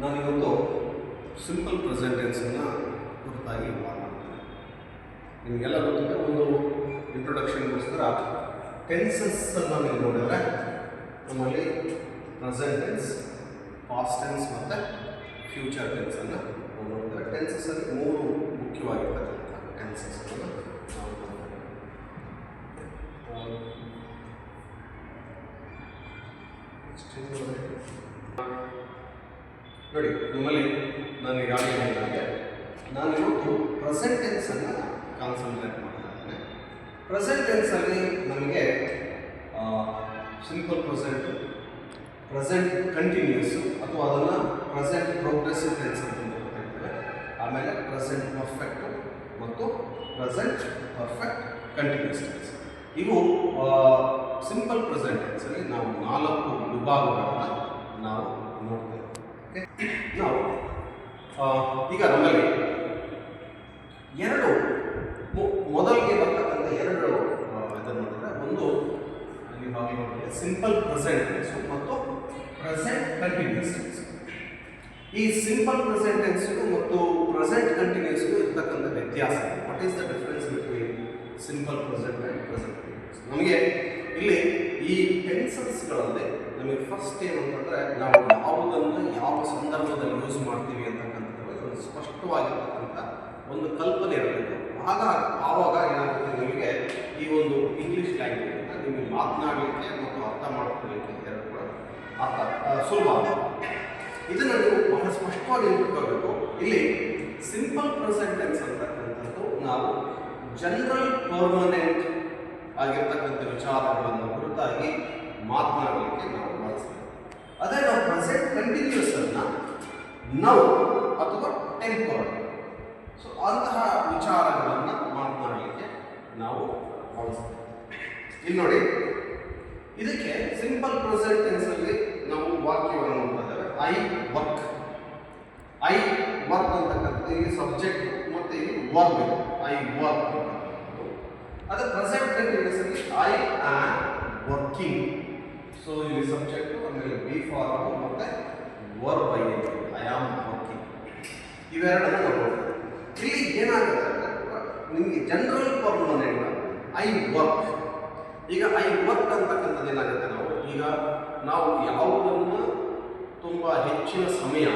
ನಾನಿವತ್ತು simple present tension ಕುರಿತಾಗಿ ಮಾತನಾಡ್ತೀನಿ. ನಿಮಗೆಲ್ಲ ಗೊತ್ತಿದೆ, ಒಂದು ಇಂಟ್ರೊಡಕ್ಷನ್ಗೋಸ್ಕರ ಟೆನ್ಸಸ್ಸನ್ನು ನೀವು ನೋಡಿದರೆ ನಮ್ಮಲ್ಲಿ ಪ್ರೆಸೆಂಟ್ ಟೆನ್ಸ್, ಪಾಸ್ಟ್ ಟೆನ್ಸ್ ಮತ್ತು ಫ್ಯೂಚರ್ ಟೆನ್ಸನ್ನು ನೋಡಿದರೆ ಟೆನ್ಸಸ್ಸಲ್ಲಿ ಮೂರು ಮುಖ್ಯವಾಗಿರ್ತಕ್ಕಂಥ ಟೆನ್ಸಸ್ಸನ್ನು ನಾವು ನೋಡಿ. ನಿಮ್ಮಲ್ಲಿ ನಾನು ಈಗಾಗಲೇ ಹೇಳಿದಂಗೆ ನಾನಿವತ್ತು ಪ್ರೆಸೆಂಟ್ ಟೆನ್ಸನ್ನು ಕಾನ್ಸಂಟ್ರೇಟ್ ಮಾಡ್ತಾ ಇದ್ದೇನೆ. ಪ್ರೆಸೆಂಟ್ ಟೆನ್ಸಲ್ಲಿ ನಮಗೆ ಸಿಂಪಲ್ ಪ್ರೆಸೆಂಟು, ಪ್ರೆಸೆಂಟ್ ಕಂಟಿನ್ಯೂಸು ಅಥವಾ ಅದನ್ನು ಪ್ರೆಸೆಂಟ್ ಪ್ರೋಗ್ರೆಸಿವ್ ಟೆನ್ಸ್ ಅಂತ ಹೇಳ್ತೇವೆ. ಆಮೇಲೆ ಪ್ರೆಸೆಂಟ್ ಪರ್ಫೆಕ್ಟು ಮತ್ತು ಪ್ರೆಸೆಂಟ್ ಪರ್ಫೆಕ್ಟ್ ಕಂಟಿನ್ಯೂಸ್ ಟೆನ್ಸ್. ಇವು ಸಿಂಪಲ್ ಪ್ರೆಸೆಂಟ್ ಟೆನ್ಸಲ್ಲಿ ನಾವು 4 ವಿಭಾಗಗಳನ್ನು ನಾವು ನೋಡ್ತೇವೆ. ನಾವು ಈಗ ನಮ್ಮಲ್ಲಿ ಮೊದಲಿಗೆ ಬರ್ತಕ್ಕಂಥ ಎರಡು ಇದನ್ನು ನೋಡಿದ್ರೆ, ಒಂದು ಅಲ್ಲಿ ಸಿಂಪಲ್ ಪ್ರೆಸೆಂಟ್ ಟೆನ್ಸ್ ಮತ್ತು ಪ್ರೆಸೆಂಟ್ ಕಂಟಿನ್ಯೂಸ್ ಟೆನ್ಸ್. ಈ ಸಿಂಪಲ್ ಪ್ರೆಸೆಂಟ್ ಟೆನ್ಸ್ ಮತ್ತು ಪ್ರೆಸೆಂಟ್ ಕಂಟಿನ್ಯೂಸ್ಗೂ ಇರ್ತಕ್ಕಂಥ ವ್ಯತ್ಯಾಸ, what is the difference between simple present and present continuous? ನಮಗೆ ಇಲ್ಲಿ ಈ ಟೆನ್ಸಸ್ಗಳಲ್ಲಿ ನಮಗೆ ಫಸ್ಟ್ ಏನಂತಂದರೆ, ನಾವು ಯಾವುದನ್ನು ಯಾವ ಸಂದರ್ಭದಲ್ಲಿ ಯೂಸ್ ಮಾಡ್ತೀವಿ ಅಂತಕ್ಕಂಥದ್ದು ಒಂದು ಸ್ಪಷ್ಟವಾಗಿರ್ತಕ್ಕಂಥ ಒಂದು ಕಲ್ಪನೆ ಇರಬೇಕು. ಆವಾಗ ಏನಾಗುತ್ತೆ, ನಿಮಗೆ ಈ ಒಂದು ಇಂಗ್ಲೀಷ್ ಲ್ಯಾಂಗ್ವೇಜನ್ನು ನಿಮಗೆ ಮಾತನಾಡಲಿಕ್ಕೆ ಮತ್ತು ಅರ್ಥ ಮಾಡ್ಕೊಳ್ಳಲಿಕ್ಕೆ ಎರಡು ಕೂಡ ಸುಲಭ. ಇದನ್ನು ನೀವು ಬಹಳ ಸ್ಪಷ್ಟವಾಗಿ ಇಟ್ಕೋಬೇಕು. ಇಲ್ಲಿ ಸಿಂಪಲ್ ಪ್ರೆಸೆಂಟ್ ಟೆನ್ಸ್ ಅಂತಕ್ಕಂಥದ್ದು ನಾವು ಜನರಲ್ ಪರ್ಮನೆಂಟ್ ಆಗಿರ್ತಕ್ಕಂಥ ವಿಚಾರಗಳನ್ನು ಕುರಿತಾಗಿ ಮಾತನಾಡಲಿಕ್ಕೆ ನಾವು ಬಳಸ್ತೇವೆ. ಅದೇ ನಾವು ಪ್ರೆಸೆಂಟ್ ಕಂಟಿನ್ಯೂಸ್ ಅನ್ನು ನೌ ಅಥವಾ ಟೆಂಪರಲ್, ಸೊ ಅಂತಹ ವಿಚಾರಗಳನ್ನು ಮಾತನಾಡಲಿಕ್ಕೆ ನಾವು ಬಳಸ್ತೇವೆ. ಇಲ್ಲಿ ನೋಡಿ, ಇದಕ್ಕೆ ಸಿಂಪಲ್ ಪ್ರೆಸೆಂಟ್ ಟೆನ್ಸಲ್ಲಿ ನಾವು ವಾಕ್ಯವನ್ನು ನೋಡ್ತಾ ಇದ್ದೇವೆ. ಐ ವರ್ಕ್ ಅಂತಕ್ಕಂಥದ್ದು ಇಲ್ಲಿ ಸಬ್ಜೆಕ್ಟ್ ಮತ್ತು ಇಲ್ಲಿ ವರ್ಬ್ ಇದೆ. ಐ ವರ್ಕ್ ಅಂತಕ್ಕಂಥದ್ದು. ಅದೇ ಪ್ರೆಸೆಂಟ್ ಕಂಟಿನ್ಯೂಸಲ್ಲಿ ಐ ಆಮ್ ವರ್ಕಿಂಗ್. ಸೊ ಇಲ್ಲಿ ಸಬ್ಜೆಕ್ಟು, ಆಮೇಲೆ ಬಿ ಫಾರ್ಮ್ ಮತ್ತು ವರ್ಬ್ ಐ ಆಮ್ ವರ್ಕಿಂಗ್, ಇವೆರಡನ್ನು ನಾವು ನೋಡ್ತೇವೆ. ಇಲ್ಲಿ ಏನಾಗುತ್ತೆ ಅಂದರೆ, ನಿಮಗೆ ಜನರಲ್ ಪರ್ಮನೆಂಟ್ ಐ ವರ್ಕ್. ಈಗ ಐ ವರ್ಕ್ ಅಂತಕ್ಕಂಥದ್ದು ಏನಾಗುತ್ತೆ, ನಾವು ಯಾವುದನ್ನು ತುಂಬ ಹೆಚ್ಚಿನ ಸಮಯ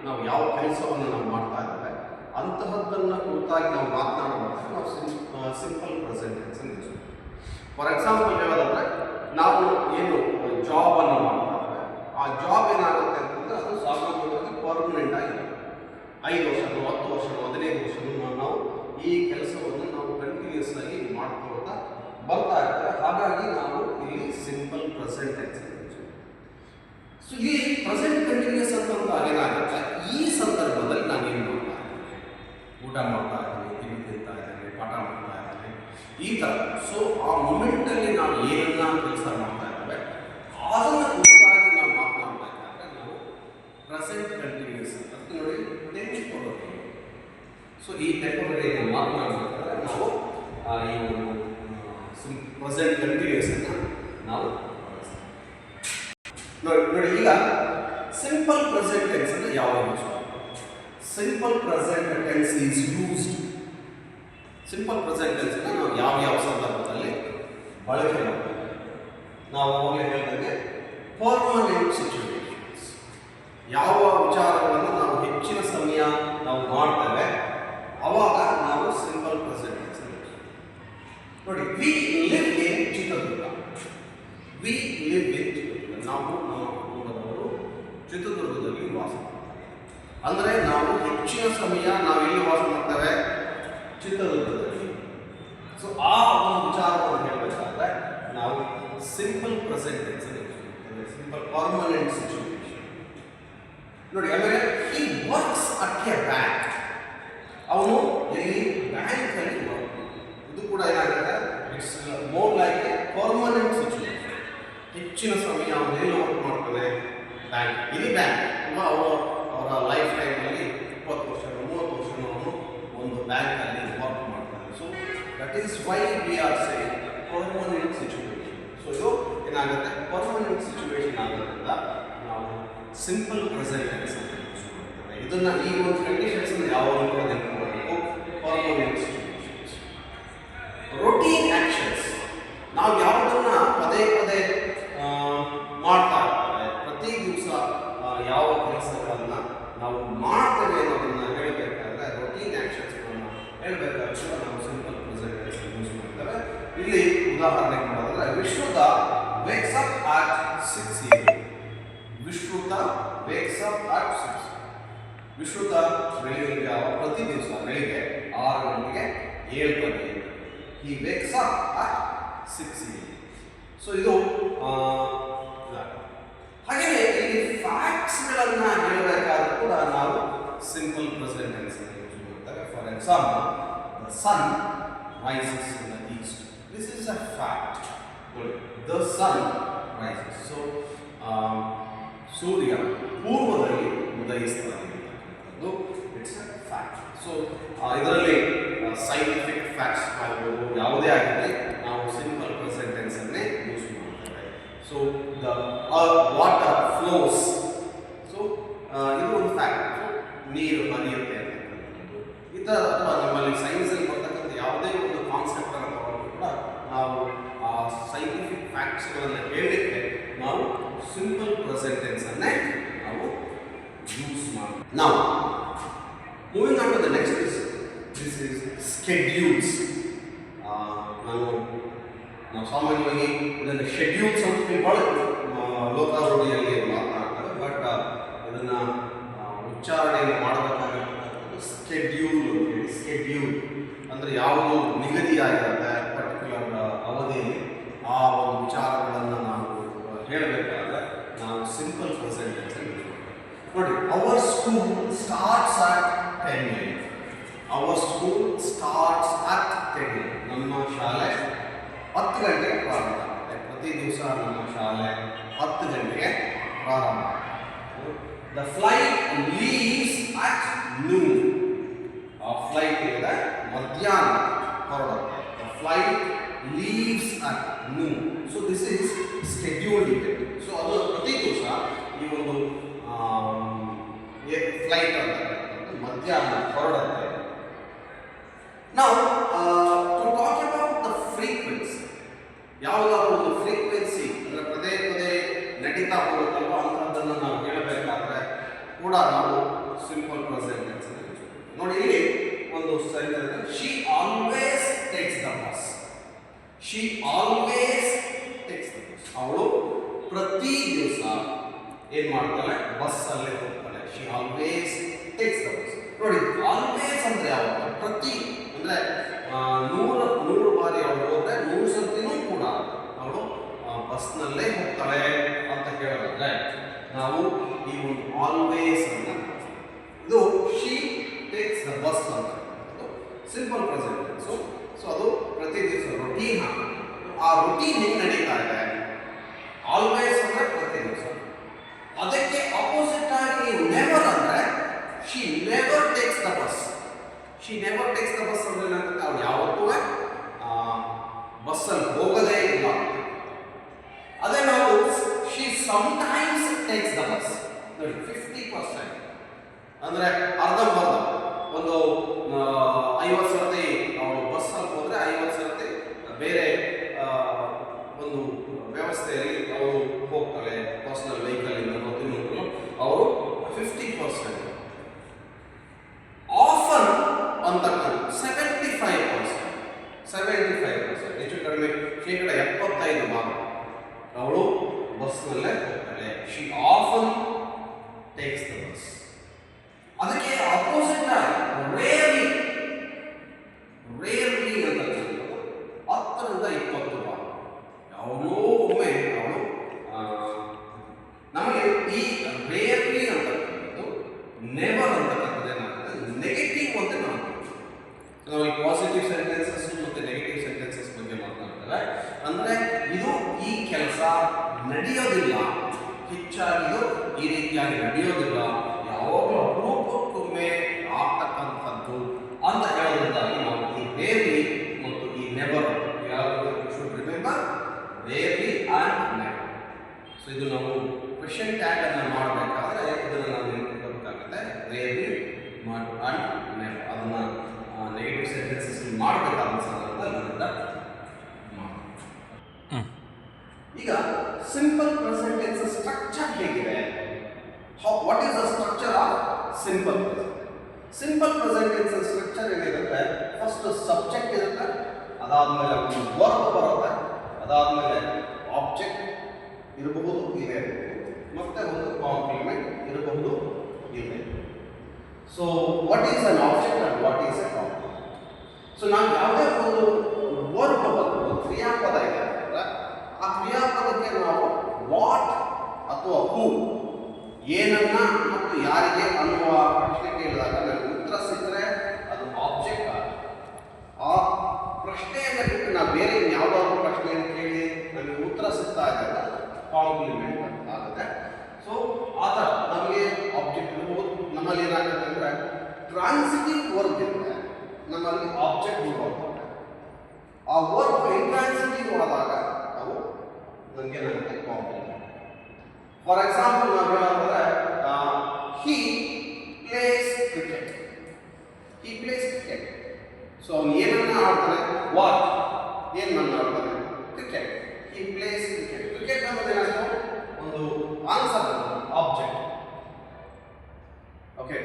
ನಾವು ಯಾವ ಕೆಲಸವನ್ನು ನಾವು ಮಾಡ್ತಾ ಇದ್ದೇವೆ ಅಂತಹದ್ದನ್ನು ಕುರಿತಾಗಿ ನಾವು ಮಾತನಾಡುವಾಗ ನಾವು ಸಿಂಪಲ್ ಪ್ರೆಸೆಂಟ್ ಟೆನ್ಸ್ ಯೂಸ್ ಮಾಡ್ತೀವಿ. ಫಾರ್ ಎಕ್ಸಾಂಪಲ್ ಹೇಳೋದಂದರೆ, ನಾವು ಏನು ಜಾಬನ್ನು ಮಾಡ್ತಾ ಇದ್ದೇವೆ, ಆ ಜಾಬ್ ಏನಾಗುತ್ತೆ ಅಂತಂದರೆ ಅದು ಸಾಮಾನ್ಯವಾಗಿ ಪರ್ಮನೆಂಟ್ ಆಗಿದೆ. 5 ವರ್ಷನೋ 10 ವರ್ಷನೋ 15 ವರ್ಷನೋ ನಾವು ಈ ಕೆಲಸವನ್ನು ನಾವು ಕಂಟಿನ್ಯೂಸ್ ಆಗಿ ಮಾಡ್ಕೊಳ್ತಾ ಬರ್ತಾ ಇರ್ತೇವೆ. ಹಾಗಾಗಿ ನಾವು ಇಲ್ಲಿ ಸಿಂಪಲ್ ಪ್ರೆಸೆಂಟ್ ಟೆನ್ಸ್ ಯೂಸ್ ಮಾಡ್ತೀವಿ. ಸೊ ಇಲ್ಲಿ ಪ್ರೆಸೆಂಟ್ ಕಂಟಿನ್ಯೂಸ್ ಅಂತಂದಾಗ ಏನಾಗುತ್ತೆ, ಈ ಸಂದರ್ಭದಲ್ಲಿ ನಾನು ಏನು ಮಾಡ್ತಾ ಇದ್ದೀನಿ, ಊಟ ಮಾಡ್ತಾ ಇದ್ದೀನಿ, ತಿಂಡಿ ತಿಂತಾ ಇದ್ದೀನಿ, ಪಾಠ ಮಾಡ್ತಾ ಇದ್ದೀನಿ, ಈ ಥರ. ಸೊ ಆ ಮೂಮೆಂಟಲ್ಲಿ ನಾವು ಏನನ್ನ ಕೆಲಸ ಮಾಡ್ತಾ ಇದ್ದೇವೆ ಅದನ್ನು ಕುರಿತಾಗಿ ನಾವು ಮಾತನಾಡಬೇಕಾದ್ರೆ ನಾವು ಪ್ರೆಸೆಂಟ್ ಕಂಟಿನ್ಯೂಸ್ ಅಂತ ನೋಡಿ ಟೆಂಪರರಿ. ಸೊ ಈ ಟೆಂಪರರಿ ಮಾತನಾಡಬೇಕಾದ್ರೆ ನಾವು ಈ ಒಂದು ಪ್ರೆಸೆಂಟ್ ಕಂಟಿನ್ಯೂಸನ್ನು ನಾವು ನೋಡಿ. ಈಗ ಸಿಂಪಲ್ ಪ್ರೆಸೆಂಟ್ ಟೆನ್ಸ್ ಅನ್ನು ಯಾವಾಗ ಯೂಸ್ ಮಾಡ್ತೀವಿ? Simple present tense is used. Simple present tense ಅನ್ನು ನಾವು ಯಾವ ಸಂದರ್ಭದಲ್ಲಿ ಬಳಕೆ ಮಾಡ್ತೀವಿ? ನಾವು ಅವಾಗಲೇ ಹೇಳಿದಂಗೆ ಪರ್ಮನೆಂಟ್ ಸಿಚುವೇಶನ್ಸ್, ಯಾವ ವಿಚಾರಗಳನ್ನು ನಾವು ಹೆಚ್ಚಿನ ಸಮಯ ನಾವು ಮಾಡ್ತೇವೆ ಅವಾಗ ನಾವು ಸಿಂಪಲ್ ಪ್ರೆಸೆಂಟ್ ಟೆನ್ಸ್ ಯೂಸ್ ಮಾಡ್ತೀವಿ. ನೋಡಿ, we live in Chitradurga. We live in Chitradurga. ನಾವು ನಮ್ಮ ಕುಟುಂಬದವರು ಚಿತ್ರದುರ್ಗದಲ್ಲಿ ವಾಸ ಮಾಡ್ತೇವೆ. ಅಂದರೆ ನಾವು ಹೆಚ್ಚಿನ ಸಮಯ ನಾವೆಲ್ಲಿ ವಾಸ ಮಾಡ್ತೇವೆ? ಚಿತ್ರದುರ್ಗದಲ್ಲಿ. ಸೊ ಆ ಒಂದು ವಿಚಾರವನ್ನು ಹೇಳಬೇಕಾದ್ರೆ ನಾವು ಸಿಂಪಲ್ ಪ್ರೆಸೆಂಟ್ ಟೆನ್ಸ್ ಯೂಸ್ ಮಾಡ್ತೇವೆ, ಸಿಂಪಲ್ ಪರ್ಮನೆಂಟ್ ಸಿಚುವೇಶನ್. ನೋಡಿ, ಆಮೇಲೆ ಈ ವರ್ಕ್ಸ್ ಅಟ್ ಎ ಬ್ಯಾಂಕ್. ಅವನು ಎಲ್ಲಿ? ಬ್ಯಾಂಕಲ್ಲಿ ವರ್ಕ್. ಇದು ಕೂಡ ಏನಾಗುತ್ತೆ, it's more like A permanent situation. ಹೆಚ್ಚಿನ ಸಮಯ ಅವನು ಎಲ್ಲಿ ವರ್ಕ್ ಮಾಡ್ತಾನೆ? ಬ್ಯಾಂಕ್. ಇಲ್ಲಿ ಬ್ಯಾಂಕ್ ಅವರ ಲೈಫ್ ಟೈಮಲ್ಲಿ 20 ವರ್ಷ 30 ವರ್ಷ ಅವನು ಒಂದು ಬ್ಯಾಂಕಲ್ಲಿ ವರ್ಕ್ ಮಾಡ್ತಾನೆ. So that is why we are saying permanent situation. So ಇದು ಏನಾಗುತ್ತೆ, ಪರ್ಮನೆಂಟ್ ಸಿಚುವೇಶನ್ ಆಗೋದ್ರಿಂದ ನಾವು ಸಿಂಪಲ್ ಪ್ರೆಸೆಂಟ್ ಟೆನ್ಸ್ ಅಂತ ಯೂಸ್ ಮಾಡ್ತೇವೆ. ಇದನ್ನ ಈ ಒಂದು ಕಂಡೀಷನ್ಸ್ ಅನ್ನು ಯಾವಾಗಲೂ ಕೂಡ ನೆನಪಿಡಬೇಕು. ಪರ್ಮನೆಂಟ್ ಸಿಚುವೇಷನ್ಸ್, ರೊಟೀನ್ ಆಕ್ಷನ್ಸ್, ನಾವು ಯಾವುದನ್ನ ಪದೇ ಪದೇ ಮಾಡ್ತಾ ಇರ್ತೇವೆ, ಪ್ರತಿ ದಿವಸ ಯಾವ ಕೆಲಸಗಳನ್ನ ನಾವು ಮಾಡ್ತೇವೆ ಅನ್ನೋದನ್ನ ಹೇಳಬೇಕಾದ್ರೆ ರೊಟೀನ್ ಆಕ್ಷನ್ಸ್ಗಳನ್ನ ಹೇಳಬೇಕಾದ್ರೆ ನಾವು ಸಿಂಪಲ್ ಪ್ರೆಸೆಂಟ್ ಟೆನ್ಸ್ ಯೂಸ್ ಮಾಡ್ತೇವೆ. ಇಲ್ಲಿ ಉದಾಹರಣೆ ಮಾಡೋದಾದ್ರೆ ವಿಶ್ವದ wakes up at 6 a.m. ವಿಶ್ವದ wakes up at 6. ವಿಶ್ವದ ಬೆಳಿಗ್ಗೆ ಪ್ರತಿ ದಿವಸ ಬೆಳಿಗ್ಗೆ 6 ಗಂಟೆಗೆ ಏಳ್ತಾನೆ. He wakes up at 6 a.m. So ಇದು ಹಾಗೆಯೇ ಇಲ್ಲಿ ಫ್ಯಾಕ್ಟ್ಸ್ಗಳನ್ನ ಹೇಳಬೇಕಾದ್ರೂ ಕೂಡ ನಾವು ಸಿಂಪಲ್ ಪ್ರೆಸೆಂಟ್ ಟೆನ್ಸ್ ಅನ್ನು ಯೂಸ್ ಮಾಡ್ತೇವೆ. For example, the sun rises in the east. This is a fact. The sun rises. So, ಸೂರ್ಯ ಪೂರ್ವದಲ್ಲಿ ಉದಯಿಸ್ತಾನೆ ಅಂತಕ್ಕಂಥದ್ದು ಇಟ್ಸ್ ಅ ಫ್ಯಾಕ್ಟ್. ಸೊ ಇದರಲ್ಲಿ ಸೈಂಟಿಫಿಕ್ ಫ್ಯಾಕ್ಟ್ಸ್ ಆಗ್ಬೋದು, ಯಾವುದೇ ಆಗಿರಲಿ ನಾವು ಸಿಂಪಲ್ ಪ್ರೆಸೆಂಟ್ ಟೆನ್ಸ್ ಅನ್ನೇ ಯೂಸ್ ಮಾಡ್ತೇವೆ. So the water flows. So ಇದು ಒಂದು ಫ್ಯಾಕ್ಟ್. ನೀರು ಹರಿಯುತ್ತೆ ಅಂತಕ್ಕಂಥದ್ದು. ಈ ಥರ ಅಥವಾ ನಮ್ಮಲ್ಲಿ ಸೈನ್ಸಲ್ಲಿ ಬರ್ತಕ್ಕಂಥ ಯಾವುದೇ ಒಂದು ಕಾನ್ಸೆಪ್ಟ್ ಅನ್ನು ತಗೊಂಡು ಕೂಡ ನಾವು ಆ ಸೈಂಟಿಫಿಕ್ ಫ್ಯಾಕ್ಟ್ಸ್ಗಳನ್ನು ಹೇಳಲಿಕ್ಕೆ ನಾವು ಸಿಂಪಲ್ ಪ್ರೆಸೆಂಟ್ ಟೆನ್ಸ್ ಅನ್ನೇ ನಾವು ಯೂಸ್ ಮಾಡ್ತೀವಿ. ನಾವು moving on to the next is this is schedules. ನಾವು ಸಾಮಾನ್ಯವಾಗಿ ಇದನ್ನು ಶೆಡ್ಯೂಲ್ಸ್ ಅಂತ ಭಾಳ ಲೋಕಾರೂಢಿಯಲ್ಲಿ ಮಾತನಾಡ್ತಾರೆ. ಬಟ್ ಇದನ್ನು ಉಚ್ಚಾರಣೆಯನ್ನು ಮಾಡಬೇಕಾಗಿರ್ತಕ್ಕಂಥದ್ದು ಸ್ಕೆಡ್ಯೂಲ್ ಅಂತ ಹೇಳಿ. ಸ್ಕೆಡ್ಯೂಲ್ ಅಂದರೆ ಯಾವುದು ನಿಗದಿಯಾಗಿರುತ್ತೆ ಪರ್ಟಿಕ್ಯುಲರ್ ಅವಧಿಯಲ್ಲಿ ಆ ಒಂದು ವಿಚಾರಗಳನ್ನು ನಾವು ಹೇಳಬೇಕಾದ್ರೆ ನಾವು ಸಿಂಪಲ್ ಪ್ರೆಸೆಂಟ್ ಟೆನ್ಸ್ ಯೂಸ್ ಮಾಡ್ತೀವಿ. ನೋಡಿ, our school starts at 10 a.m. Our school starts at 10 a.m. ನಮ್ಮ ಶಾಲೆ 10 ಗಂಟೆಗೆ ಪ್ರಾರಂಭ ಆಗುತ್ತೆ. ಪ್ರತಿ ದಿವಸ ನಮ್ಮ ಶಾಲೆ 10 ಗಂಟೆಗೆ ಪ್ರಾರಂಭ ಆಗುತ್ತೆ. The flight leaves at noon. ಆ ಫ್ಲೈಟ್ ಇದೆ ಮಧ್ಯಾಹ್ನ ಹೊರಡುತ್ತೆ. The flight leaves at noon. So this is scheduled event. So ಅದು ಪ್ರತಿ ದಿವಸ ಈ ಒಂದು ಫ್ಲೈಟ್ ಅಂತ ಮಧ್ಯಾಹ್ನ ಹೊರಡುತ್ತೆ. ನಾವು to talk about the frequency, ಯಾವುದಾದ್ರೂ ಒಂದು ಫ್ರೀಕ್ವೆನ್ಸಿ ಅಂದರೆ ಪದೇ ಪದೇ ನಡೀತಾ ಹೋಗುತ್ತಲ್ವ ಅಂಥದ್ದನ್ನು ನಾವು ಹೇಳಬೇಕಾದ್ರೆ ಕೂಡ ನಾವು ಸಿಂಪಲ್ ಪ್ರೆಸೆಂಟ್ ಟೆನ್ಸ್ ಯೂಸ್ ಮಾಡ್ತೀವಿ. ನೋಡಿ, ಇಲ್ಲಿ ಒಂದು sentence, she always takes the bus. She always takes the bus. ಅವಳು ಪ್ರತಿ ದಿವಸ ಏನು ಮಾಡ್ತಾಳೆ? ಬಸ್ಸಲ್ಲೇ ಹೋಗ್ತಾಳೆ. She always takes the bus. ನೋಡಿ, ಆಲ್ವೇಸ್ ಅಂದರೆ ಯಾವಾಗ? ಪ್ರತಿ ಅಂದರೆ 100 ಬಾರಿ ಅವಳು ಹೋದರೆ 100 ಸರ್ತಿನೂ ಕೂಡ ಅವಳು ಬಸ್ನಲ್ಲೇ ಹೋಗ್ತಾಳೆ ಅಂತ ಹೇಳೋದಾದ್ರೆ ನಾವು ಈ ಒಂದು ಆಲ್ವೇಸ್ ಅಂತ ಇದು ಶಿ ಟೇಕ್ಸ್ ದ ಬಸ್ ಅಂತ ಸಿಂಪಲ್ ಪ್ರೆಸೆಂಟ್ ಟೆನ್ಸ್. ಸೊ ಅದು ಪ್ರತಿ ದಿವಸ ರೊಟೀನ್. ಆ ರೊಟೀನ್ ಹೆಂಗೆ ನಡೀತಾ ಇದೆ? ಆಲ್ವೇಸ್ ಅಂದರೆ ಪ್ರತಿ ದಿವಸ. ಅದಕ್ಕೆ ಅಪೋಸಿಟ್ ಆಗಿ ನೆವರ್ ಅಂದರೆ she never takes the bus. She never takes the bus ಅಂದರೆ ಏನಾಗುತ್ತೆ? ಅವ್ರು ಯಾವತ್ತೂ ಬಸ್ಸಲ್ಲಿ ಹೋಗೋದೇ ಇಲ್ಲ. ಅದೇ ನಾವು she sometimes takes the bus. ನೋಡಿ, 50% ಅಂದರೆ ಅರ್ಧಂಬರ್ಧ. ಒಂದು 50 ಸರ್ತಿ ಅವಳು ಬಸ್ಸಲ್ಲಿ ಹೋದರೆ 50 ಸರ್ತಿ ಬೇರೆ ಒಂದು ವ್ಯವಸ್ಥೆಯಲ್ಲಿ ಅವರು ಹೋಗ್ತಾಳೆ. ಪರ್ಸನಲ್ ವೆಹಿಕಲಿಂದ ತಿನ್ನೋದು ಅವರು 50%. ಆಫನ್ ಅಂತಕ್ಕಂಥ 75% ಹೆಚ್ಚು ಕಡಿಮೆ ಶೇಕಡ 75% ಅವಳು ಬಸ್ನಲ್ಲೇ ಹೋಗ್ತಾಳೆ. She often takes the bus. ಅದಕ್ಕೆ ಅಪೋಸಿಟ್ ರೇರ್ಲಿ ಅಂತ 10-20 ಯಾವುದೋ ಒಮ್ಮೆ ಅವಳು ನಮಗೆ ಈ ರೇರ್ಲಿ ಅಂತಕ್ಕಂಥದ್ದು ನೆವರ್ ಅಂತಕ್ಕಂಥದ್ದು ಏನಾಗುತ್ತೆ? ನೆಗೆಟಿವ್ ಅಂತ ನಾವು ನಾವು ಈ ಪಾಸಿಟಿವ್ ಸೆಂಟೆನ್ಸಸ್ ಮತ್ತು ನೆಗೆಟಿವ್ ಸೆಂಟೆನ್ಸಸ್ ಬಗ್ಗೆ ಮಾತನಾಡ್ತೇವೆ. ಅಂದರೆ ಇದು ಈ ಕೆಲಸ ನಡೆಯೋದಿಲ್ಲ, ಹೆಚ್ಚಾಗಿದು ಈ ರೀತಿಯಾಗಿ ನಡೆಯೋದಿಲ್ಲ, ಯಾವಾಗಲೂ ಅಪರೂಪಕ್ಕೊಮ್ಮೆ ಆಗ್ತಕ್ಕಂಥದ್ದು ಅಂತ ಹೇಳೋದ್ರಿಂದಾಗಿ ನಾವು ಈ ರೇರ್ಲಿ ಮತ್ತು ಈ ನೆವರ್ ಯಾವುದು should remember rarely and never. So ಇದು ನಾವು ಕ್ವೆಶ್ಚನ್ ಟ್ಯಾಗ್ ಅನ್ನು ಮಾಡಬೇಕಾದ್ರೆ what is the structure of simple present? Simple present tense structure ಏನಿರುತ್ತೆ, ಫಸ್ಟ್ ಸಬ್ಜೆಕ್ಟ್ ಇರುತ್ತೆ, ಅದಾದ್ಮೇಲೆ ಒಂದು ವರ್ಬ್ ಬರುತ್ತೆ, ಅದಾದ್ಮೇಲೆ ಆಬ್ಜೆಕ್ಟ್ ಇರಬಹುದು ಇದೆ, ಮತ್ತೆ ಒಂದು ಕಾಂಪ್ಲಿಮೆಂಟ್ ಇರಬಹುದು ಇದೆ. So what is an object and what is a compliment? So ನಾವು ಯಾವುದೇ ಒಂದು ವರ್ಬ್ ಒಂದು ಕ್ರಿಯಾಪದ ಇದೆ ಅಂದ್ರೆ ಆ ಕ್ರಿಯಾಪದಕ್ಕೆ ನಾವು ವಾಟ್ ಅಥವಾ ಹೂ, ಏನನ್ನ ಮತ್ತು ಯಾರಿಗೆ ಅನ್ನುವ ಪ್ರಶ್ನೆ ಕೇಳಿದಾಗ ನನಗೆ ಉತ್ತರ ಸಿಕ್ಕರೆ ಅದು ಆಬ್ಜೆಕ್ಟ್ ಆಗುತ್ತೆ. ಆ ಪ್ರಶ್ನೆಯನ್ನು ಬಿಟ್ಟು ನಾವು ಬೇರೆ ಯಾವುದಾದ್ರು ಪ್ರಶ್ನೆಯನ್ನು ಕೇಳಿ ನಮಗೆ ಉತ್ತರ ಸಿಗ್ತಾ ಇದ್ದಾಗ ಕಾಂಪ್ಲಿಮೆಂಟ್ ಅಂತ ಆಗುತ್ತೆ. ಸೊ ಆ ಥರ ನಮಗೆ ಆಬ್ಜೆಕ್ಟ್ ಇರ್ಬೋದು. ನಮ್ಮಲ್ಲಿ ಏನಾಗುತ್ತೆ ಅಂದರೆ ಟ್ರಾನ್ಸಿಟಿವ್ ವರ್ಬ್ ಇರುತ್ತೆ, ನಮ್ಮಲ್ಲಿ ಆಬ್ಜೆಕ್ಟ್ ವರ್ಬ್. ಆ ವರ್ಬ್ ಇಂಟ್ರಾನ್ಸಿಟಿವ್ ಆದಾಗ ಅವು ನಮಗೆ ಕಾಂಪ್ಲಿಮೆಂಟ್. ಫಾರ್ ಎಕ್ಸಾಂಪಲ್ ನಾವು ಹೇಳೋದಾದ್ರೆ he plays cricket. He plays cricket. So ಅವನು ಏನನ್ನ ಆಡ್ತಾನೆ? ವಾಟ್, ಏನನ್ನ ಆಡ್ತಾನೆ? Cricket. He plays cricket. Cricket ಅನ್ನೋದು ಏನಾಯ್ತು? ಒಂದು answer, object. Okay.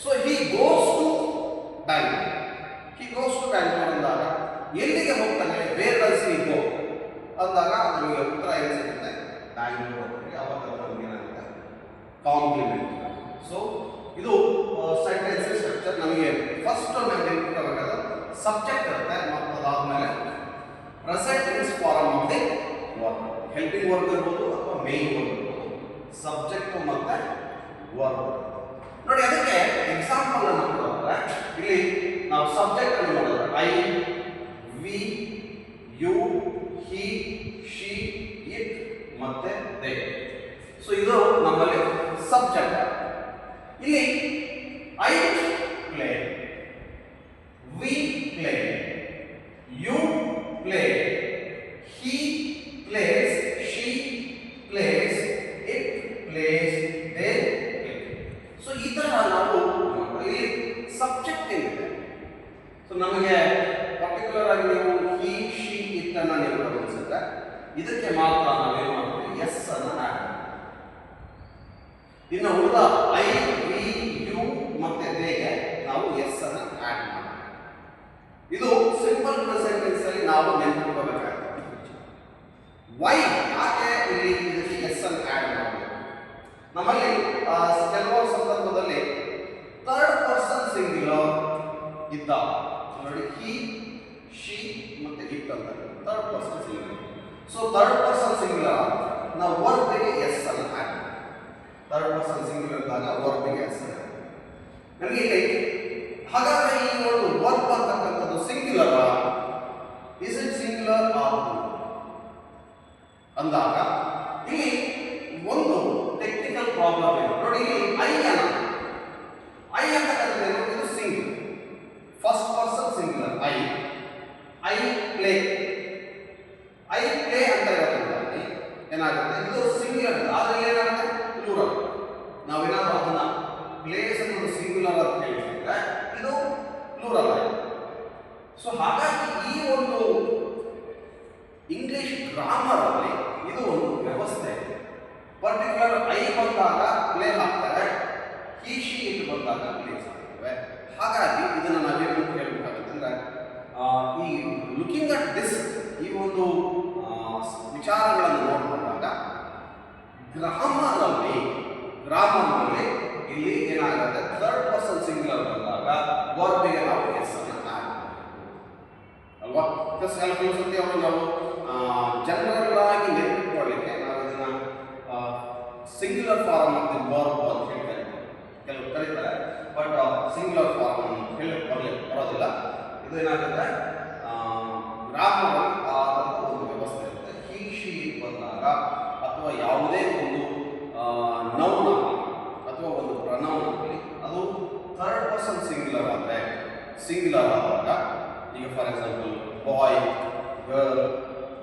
So he goes to Bangalore. He goes to Bangalore ಅಂದಾಗ ಎಲ್ಲಿಗೆ ಹೋಗ್ತಾನೆ? where does he go ಅಂದಾಗ ನಮಗೆ ಉತ್ತರ ಏನು ಸಿಗುತ್ತೆ? ಬ್ಯಾಂಗ್ಳೂರ್. ಅವಾಗ ನಮಗೆ ಏನಾಗುತ್ತೆ? ಕಾಂಪ್ಲಿಮೆಂಟ್. ಸೊ ಇದು ಸೆಂಟೆನ್ಸ್ ಸ್ಟ್ರಕ್ಚರ್. ನಮಗೆ ಫಸ್ಟ್ ನಮಗೆ ಇರಬೇಕಾದ ಸಬ್ಜೆಕ್ಟ್ ಇರುತ್ತೆ, ಮತ್ತು ಅದಾದ್ಮೇಲೆ present tense form of the verb. Helping verb ಇರ್ಬೋದು ಅಥವಾ ಮೇನ್ ವರ್ಬ್ ಇರ್ಬೋದು, ಸಬ್ಜೆಕ್ಟ್ ಮತ್ತೆ ವರ್ಬ್. ನೋಡಿ, ಅದಕ್ಕೆ ಎಕ್ಸಾಂಪಲ್ ಅನ್ನು ನೋಡಿದ್ರೆ ಇಲ್ಲಿ ನಾವು ಸಬ್ಜೆಕ್ಟ್ ಅನ್ನು ನೋಡಿದ್ರೆ I, we, you, he, she, it ಮತ್ತೆ ದೇ. ಸೊ ಇದು ನಮ್ಮಲ್ಲಿ ಸಬ್ಜೆಕ್ಟ್. ಇಲ್ಲಿ I play, we play, you play, he plays, she plays, it plays, they play. So ಈ ತರ ನಾವು ಇಲ್ಲಿ ಸಬ್ಜೆಕ್ಟ್ ಏನಿದೆ. ಸೊ ನಮಗೆ ಪರ್ಟಿಕ್ಯುಲರ್ ಆಗಿ ನೀವು ಹಿ, ಶಿ, ಇಟ್ ಅನ್ನ ನೀವು ಗಮನಿಸಿದ್ರೆ ಇದಕ್ಕೆ ಮಾತ್ರ ನಾವೇನು ಮಾಡ್ತೀವಿ? ಎಸ್ ಅನ್ನು ಆಡ್ ಮಾಡ್ತೀವಿ. ಇನ್ನು ಉಳಿದ ಐ, ವಿ, ಯು ಮತ್ತೆ ದೇಗೆ ನಾವು ಎಸ್ ಅನ್ನು ಆಡ್ ಮಾಡ್ತೀವಿ. ಇದು ಸಿಂಪಲ್ ಪ್ರೆಸೆಂಟ್ ಟೆನ್ಸ್ ಅಲ್ಲಿ ನಾವು ನೆನಪಿಟ್ಕೋಬೇಕಾಗುತ್ತೆ. ವೈ, ಯಾಕೆ ಇಲ್ಲಿ ಇದಕ್ಕೆ ಎಸ್ ಅನ್ನು ಆಡ್ ಮಾಡಬೇಕು? ನಮ್ಮಲ್ಲಿ ಕೆಲವು ಸಂದರ್ಭದಲ್ಲಿ ಥರ್ಡ್ ಪರ್ಸನ್ ಸಿಂಗ್ಯುಲರ್ ಇದ್ದ ನೋಡಿ, ಹಿ, ಶಿ ಮತ್ತೆ ಇಟ್ ಅಂತ third person singular. So third person singular ನಾವು ವರ್ಬ್ಗೆ ಎಸ್ ಅನ್ನು ಆಡ್ ಮಾಡ್ತೀವಿ. ಥರ್ಡ್ ಪರ್ಸನ್ ಸಿಂಗ್ಯುಲರ್ ಇದ್ದಾಗ ವರ್ಬ್ಗೆ ಎಸ್ ಅನ್ನು ನಮಗೆ ಇಲ್ಲಿ. ಹಾಗಾದ್ರೆ ಈ ಒಂದು ವರ್ಬ್ ಅಂತಕ್ಕಂಥದ್ದು singular, is it singular are ಅಂದಾಗ ಇಲ್ಲಿ ಒಂದು ಟೆಕ್ನಿಕಲ್ ಪ್ರಾಬ್ಲಮ್ ಇದೆ. ನೋಡಿ, ಇಲ್ಲಿ ಐ ಅಂತಕ್ಕಂಥದ್ದು ಇದು singular, first person singular. I play, I play ಅಂತ ಇರೋದ್ರಿಂದ ಏನಾಗುತ್ತೆ? ಇದು ಸಿಂಗ್ಯುಲರ್. ಆದ್ರೆ ಏನಾಗುತ್ತೆ? ಪ್ಲೂರಲ್. ನಾವೇನಾದ್ರೂ ಅದನ್ನ ಪ್ಲೇಸ್ ಅನ್ನೋದು ಸಿಂಗ್ಯುಲರ್ ಅಂತ ಹೇಳಿದ್ರೆ ಇದು ಪ್ಲೂರಲ್ ಆಗಿದೆ. ಸೊ ಹಾಗಾಗಿ ಈ ಒಂದು ಇಂಗ್ಲಿಷ್ ಗ್ರಾಮರ್ ಅಲ್ಲಿ ಇದು ಒಂದು ವ್ಯವಸ್ಥೆ ಇದೆ. ಪರ್ಟಿಕ್ಯುಲರ್ ಐ ಬಂದಾಗ ಪ್ಲೇ ಹಾಕ್ತಾರೆ, ಹಿ, ಶಿ, ಇಟ್ ಬಂದಾಗ ಪ್ಲೇಸ್ ಹಾಕ್ತೇವೆ. ಹಾಗಾಗಿ ಇದನ್ನ ನಾವೇನು ಹೇಳ್ಬೇಕಾಗುತ್ತೆ ಅಂದ್ರೆ ಈ ಲುಕಿಂಗ್ ಅಟ್ ದಿಸ್, ಈ ಒಂದು ವಿಚಾರಗಳನ್ನು ನೋಡಿಕೊಂಡಾಗ ಗ್ರಾಮರ್ನಲ್ಲಿ ಇಲ್ಲಿ ಏನಾಗುತ್ತೆ? ಥರ್ಡ್ ಪರ್ಸನ್ ಸಿಂಗ್ಯುಲರ್ ಬಂದಾಗ ವರ್ಬ್ಗೆ ನಾವು ಎಸ್ ಅನ್ನು ಆಡ್ ಅಲ್ವಾ? ಕೆಲವು ಸತಿ ಅವರು ನಾವು ಜನರಲ್ ಆಗಿ ನೆನಪಿಟ್ಕೊಳ್ಳಿಕ್ಕೆ ನಾವು ಇದನ್ನ singular form of the verb ಅಂತ ಹೇಳ್ತಾರೆ, ಕೆಲವರು ಕರೀತಾರೆ. ಬಟ್ ಸಿಂಗ್ಯುಲರ್ ಫಾರ್ಮ್ ಬರೋದಿಲ್ಲ. ಇದು ಏನಾಗುತ್ತೆ? ಗ್ರಾಮರ್ ಆ ಥರದ ಒಂದು ವ್ಯವಸ್ಥೆ ಇರುತ್ತೆ. ಹಿ, ಶಿ ಬಂದಾಗ ಅಥವಾ ಯಾವುದೇ ಒಂದು ನೌನ್ ಅಥವಾ ಒಂದು ಪ್ರನೌನ್ ಆಗಲಿ ಅದು ಥರ್ಡ್ ಪರ್ಸನ್ ಸಿಂಗ್ಯುಲರ್ ಆದರೆ ಸಿಂಗ್ಯುಲರ್ ಆದಾಗ, ಈಗ ಫಾರ್ ಎಕ್ಸಾಂಪಲ್ ಬಾಯ್, ಗರ್ಲ್,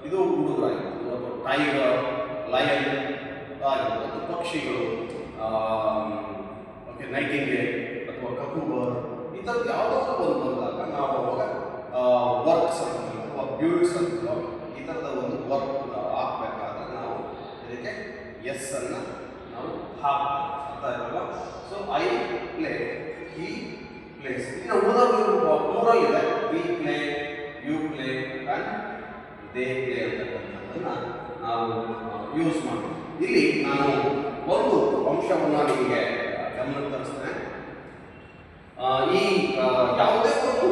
ಇದು ಹುಡುಗರಾಗಿರ್ಬೋದು, ಅಥವಾ ಟೈಗರ್, ಲಯನ್ ಆಗಿರ್ಬೋದು, ಪಕ್ಷಿಗಳು, ಓಕೆ, ನೈಟಿಂಗೇಲ್ ಅಥವಾ ಕಕೂಬರ್, ಈ ಥರದ್ದು ಯಾವುದಾದ್ರೂ ಒಂದು ಬಂದಾಗ ನಾವು ಅವಾಗ ವರ್ಕ್ಸ್ ಅಂತ ಅಥವಾ ಬ್ಯೂಟ್ಸ್ ಅಂತ ಈ ಥರದ ಒಂದು ವರ್ಕ್ ಹಾಕಬೇಕಾದ್ರೆ ನಾವು ಇದಕ್ಕೆ ಎಸ್ ಅನ್ನು ನಾವು ಹಾಕ್ಬೇಕು. ಅರ್ಥ ಪ್ಲೇ, he plays. ಇನ್ನು ಉಳಿದವರು ಪ್ಲೂರಲ್ ಇದೆ, we play, you play and they play ಅಂತಕ್ಕಂಥದ್ದನ್ನ ನಾವು ಯೂಸ್ ಮಾಡ್ತೀವಿ. ಇಲ್ಲಿ ನಾನು ಒಂದು ಅಂಶವನ್ನು ನಿಮಗೆ ಗಮನಕ್ಕೆ ತರಿಸ್ತೇನೆ. ಈ ಯಾವುದೇ ಒಂದು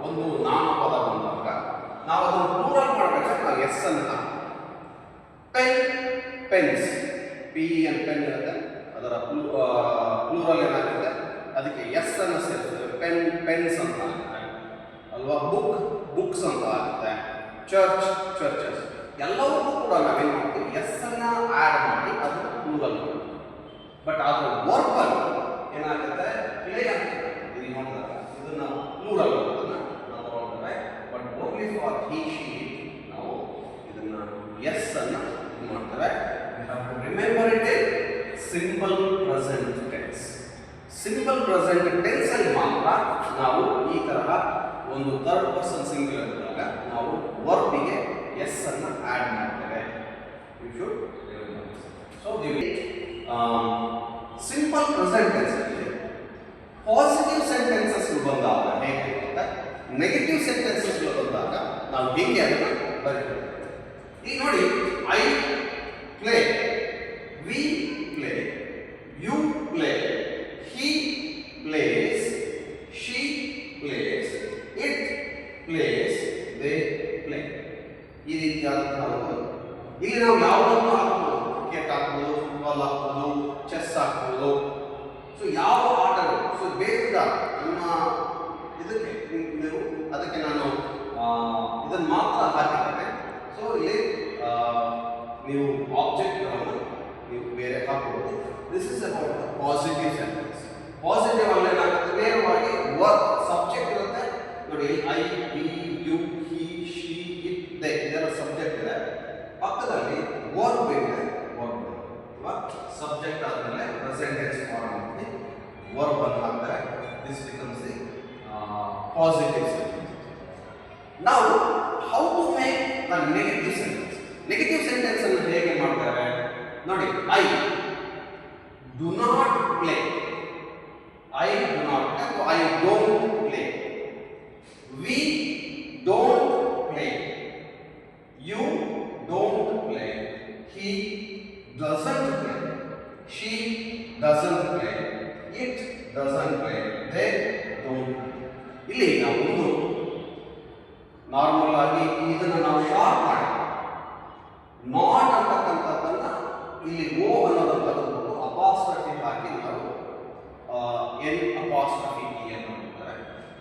ಒಂದು ನಾಮಪದ ಬಂದಾಗ ನಾವು ಅದನ್ನು ಪ್ಲೂರಲ್ ಮಾಡಬೇಕಾದ್ರೆ ನಾವು ಎಸ್ ಅನ್ನು pen, pens, P N pen ಇರುತ್ತೆ, ಅದರ ಪ್ಲೂರಲ್ ಏನಾಗುತ್ತೆ ಅದಕ್ಕೆ ಎಸ್ ಅನ್ನು ಸೇರಿಸ್ತೇವೆ. ಪೆನ್, ಪೆನ್ಸ್ ಅಂತ ಆಗುತ್ತೆ ಅಲ್ವಾ, ಬುಕ್, ಬುಕ್ಸ್ ಅಂತ ಆಗುತ್ತೆ, ಚರ್ಚ್, ಚರ್ಚಸ್. ಎಲ್ಲವನ್ನೂ ಕೂಡ ನಾವೇನು ಮಾಡ್ತೀವಿ, ಎಸ್ ಅನ್ನು ಆ್ಯಡ್ ಮಾಡಿ ಅದು ಪ್ಲೂರಲ್. ಬಟ್ ಅದು ವರ್ಬಲ್ ಏನಾಗುತ್ತೆ, ಪ್ಲೇ ಅಂತ ಇಲ್ಲಿ ನೋಡಿದಾಗ ಇದನ್ನು ಪ್ಲೂರಲ್ ಅದನ್ನು ನಾವು ತಗೊಳ್ತೇವೆ. But only for he, she ನಾವು ಇದನ್ನು ಎಸ್ ಅನ್ನು ಇದು ಮಾಡ್ತೇವೆ. You have to remember it in simple present tense. Simple present tense ಅಲ್ಲಿ ಮಾತ್ರ ನಾವು ಈ ತರಹ ಒಂದು ಥರ್ಡ್ ಪರ್ಸನ್ ಸಿಂಗ್ಯುಲರ್ ಇದ್ದಾಗ ನಾವು ವರ್ಬಿಗೆ ಎಸ್ ಅನ್ನು ಆ್ಯಡ್ ಮಾಡ್ತೇವೆ. You should remember. So simple present tense ಅಲ್ಲಿ ಪಾಸಿಟಿವ್ ಸೆಂಟೆನ್ಸಸ್ ಬಂದಾಗ ಹೇಗೆ ಅಂತ, ನೆಗೆಟಿವ್ ಸೆಂಟೆನ್ಸಸ್ ಬಂದಾಗ ನಾವು ಹೇಗೆ ಅದನ್ನು ಬರೀತೇವೆ. ಈಗ ನೋಡಿ, I play, we play, you play, he plays, she plays, it plays, they play. ಈ ರೀತಿಯಾದಂತಹ ಇಲ್ಲಿ ನಾವು ಯಾವುದನ್ನು ಹಾಕ್ಬೋದು, ಕ್ರಿಕೆಟ್ ಹಾಕ್ಬೋದು, ಫುಟ್ಬಾಲ್ ಹಾಕ್ಬೋದು, ಚೆಸ್ ಹಾಕ್ಬೋದು. ಸೊ ಯಾವ ಆಟಗಳು, ಸೊ ಬೇಸಿದ ನಮ್ಮ ಇದಕ್ಕೆ ನೀವು ಅದಕ್ಕೆ ನಾನು ಇದನ್ನು ಮಾತ್ರ ಹಾಕಿದ್ದೇನೆ. ಸೊ ಇಲ್ಲಿ ನೀವು ಆಬ್ಜೆಕ್ಟ್ಗಳನ್ನು ನೀವು ಬೇರೆ ಹಾಕ್ಬೋದು. This is about the positive sentence. Positive ಅಲ್ಲಿ ಏನಾಗುತ್ತೆ, ನೇರವಾಗಿ ವರ್ಕ್ ಸಬ್ಜೆಕ್ಟ್ ಇರುತ್ತೆ ನೋಡಿ. I, we, you, he, she, it, they ಇದೆಲ್ಲ ಸಬ್ಜೆಕ್ಟ್ ಇದೆ. ಪಕ್ಕದಲ್ಲಿ ವರ್ಬ್ ಇದೆ, ವರ್ಬ್ ಅಲ್ವಾ. ಸಬ್ಜೆಕ್ಟ್ ಆದಮೇಲೆ ಪ್ರೆಸೆಂಟ್ ಟೆನ್ಸ್ ಫಾರ್ಮ್ ಮಾಡಿ ವರ್ಬ್ ಅನ್ನು ಹಾಕ್ತಾರೆ. This becomes the positive sentence. ನಾವು how to make the negative sentence. Negative sentence ಅನ್ನು ಹೇಗೆ ಮಾಡ್ತಾರೆ ನೋಡಿ. I do not play, I do not, I don't play, we don't play, you don't play, he doesn't play, she doesn't play, it doesn't play, they don't play. ಇಲ್ಲಿ ನಾವು ಒಂದು normal ಆಗಿ ಇದನ್ನು ನಾವು ಶಾರ್ಟ್ ಮಾಡಿ ನಾಟ್ ಅಂತಕ್ಕಂಥದ್ದನ್ನ ಇಲ್ಲಿ ಓ ಅನ್ನೋದನ್ನು ತಗೊಂಡು ಅಪಾಸ್ಟ್ರಫಿ ಹಾಕಿ ನಾವು ಎನ್ ಅಪಾಸ್ಟ್ರಫಿ ಟಿ ಅಂತ ಮಾಡ್ತಾರೆ.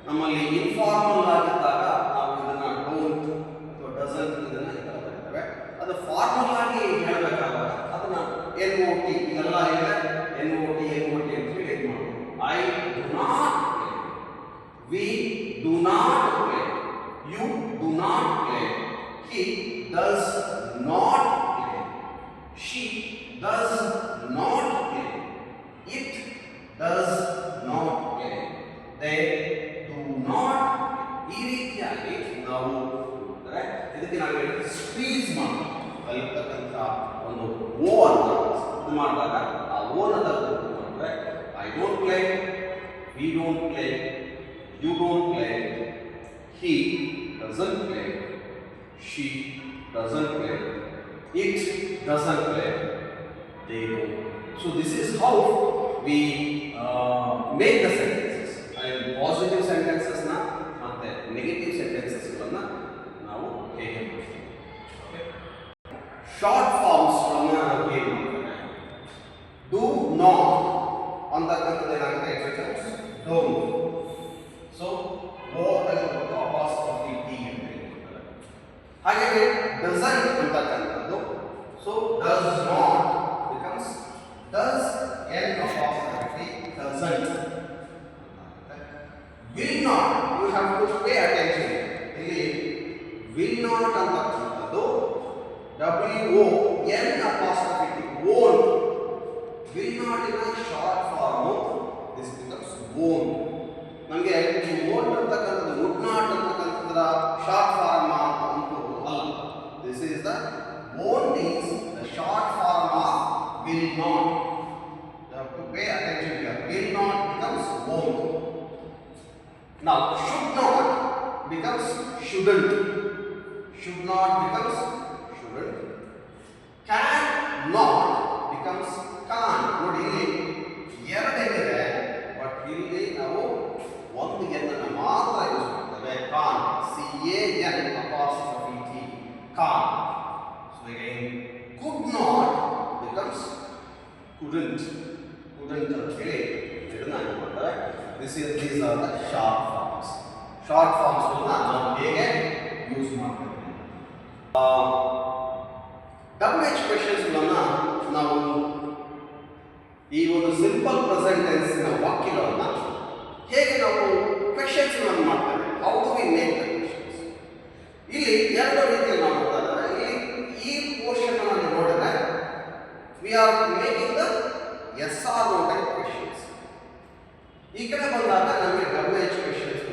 ನಮ್ಮಲ್ಲಿ ಇನ್ಫಾರ್ಮಲ್ ಆಗಿದ್ದಾಗ ನಾವು ಇದನ್ನ ಡೋಂಟ್ ಅಥವಾ ಡಸಂಟ್ ಇದನ್ನ ಬರ್ತೇವೆ. ಅದು ಫಾರ್ಮಲ್ ಆಗಿ ಹೇಳಬೇಕಾದಾಗ ಅದನ್ನ ಎನ್ ಓ ಟಿ ಇದೆಲ್ಲ ಇದೆ, ಎನ್ ಓ ಟಿ ಅಂತ ಹೇಳಿ ಇದು ಮಾಡೋದು. I do not play, we do not play, you do not play, he does not play, she does not play, it does not play, they do not play. ಈ ರೀತಿಯಾಗಿ ನಾವು ಇದಕ್ಕೆ ನಾವು squeeze ಮಾಡಿ ಅಲ್ಲಿರ್ತಕ್ಕಂಥ ಒಂದು ಓ ಅನ್ನು ಇದು ಮಾಡಿದಾಗ ಆ ಓನ ಮಾಡಿದ್ರೆ I don't play, we don't play, you don't play, he doesn't play, she doesn't play, it doesn't play, they don't. So this is how we make the sentences. And positive sentences na ಮತ್ತೆ negative sentences ಗಳನ್ನ ನಾವು ಹೇಗೆ ಮಾಡ್ತೀವಿ. Okay. Short forms ಗಳನ್ನ ನಾವು ಹೇಗೆ ಮಾಡ್ತೀವಿ. Do not ಅಂತಕ್ಕಂಥದ್ದು ಏನಾಗುತ್ತೆ, exercise don't. So o ಅನ್ನೋದು apostrophe t ಅಂತ ಹೇಳ್ತಾರೆ. ಹಾಗೆ doesn't ಅಂತಕ್ಕಂಥದ್ದು, so does not becomes does n apostrophe doesn't. Will not, you have to pay attention. ಇಲ್ಲಿ will not ಅಂತಕ್ಕಂಥದ್ದು w o n apostrophe t won't. Will not in a short form, this becomes won't. ನಮಗೆ won't ಅಂತಕ್ಕಂಥದ್ದು would not ಅಂತಕ್ಕಂಥದ್ರ short form ಅಂತ ಅನ್ಕೋಬಹುದು ಅಲ್ಲ. This is the won't is the short form of will not. You have have to pay attention here. Will not becomes won't. Now should not becomes shouldn't. Should not becomes shouldn't. Can not becomes can't. ನೋಡಿ ಇಲ್ಲಿ ಎರಡಿದೆ, but ಇಲ್ಲಿ ನಾವು ಒಂದು ಎನ್ನನ್ನು ಮಾತ್ರ use ಮಾಡ್ತೇವೆ. ಕಾನ್, CAN apostrophe T, corn. So again, could not becomes couldn't. Couldn't ಅಂತ ಹೇಳಿ ಇದನ್ನ ಏನು ಮಾಡ್ತಾರೆ. These are the short forms. Short forms ನಾವು ಹೇಗೆ ಯೂಸ್ ಮಾಡ್ತೇವೆ. WH questions ನಾವು ಈ ಒಂದು ಸಿಂಪಲ್ ಪ್ರೆಸೆಂಟ್ ಟೆನ್ಸ್ ನ ವಾಕ್ಯಗಳನ್ನ ಹೇಗೆ ನಾವು ಕ್ವೆಶ್ಚನ್ಸ್ ಮಾಡ್ತೇವೆ. How do we make the questions? ಇಲ್ಲಿ ಎರಡು ರೀತಿಯಲ್ಲಿ ನಾವು ನೋಡ್ತಾ ಇದ್ದೇವೆ. ಇಲ್ಲಿ ಈ ಪೋರ್ಷನ್ ಅನ್ನು ನೋಡಿದ್ರೆ we are making the yes or no type questions. ಈ ಕಡೆ ಬಂದಾಗ ನಮಗೆ WH ಕ್ವೆಶ್ಚನ್ಸ್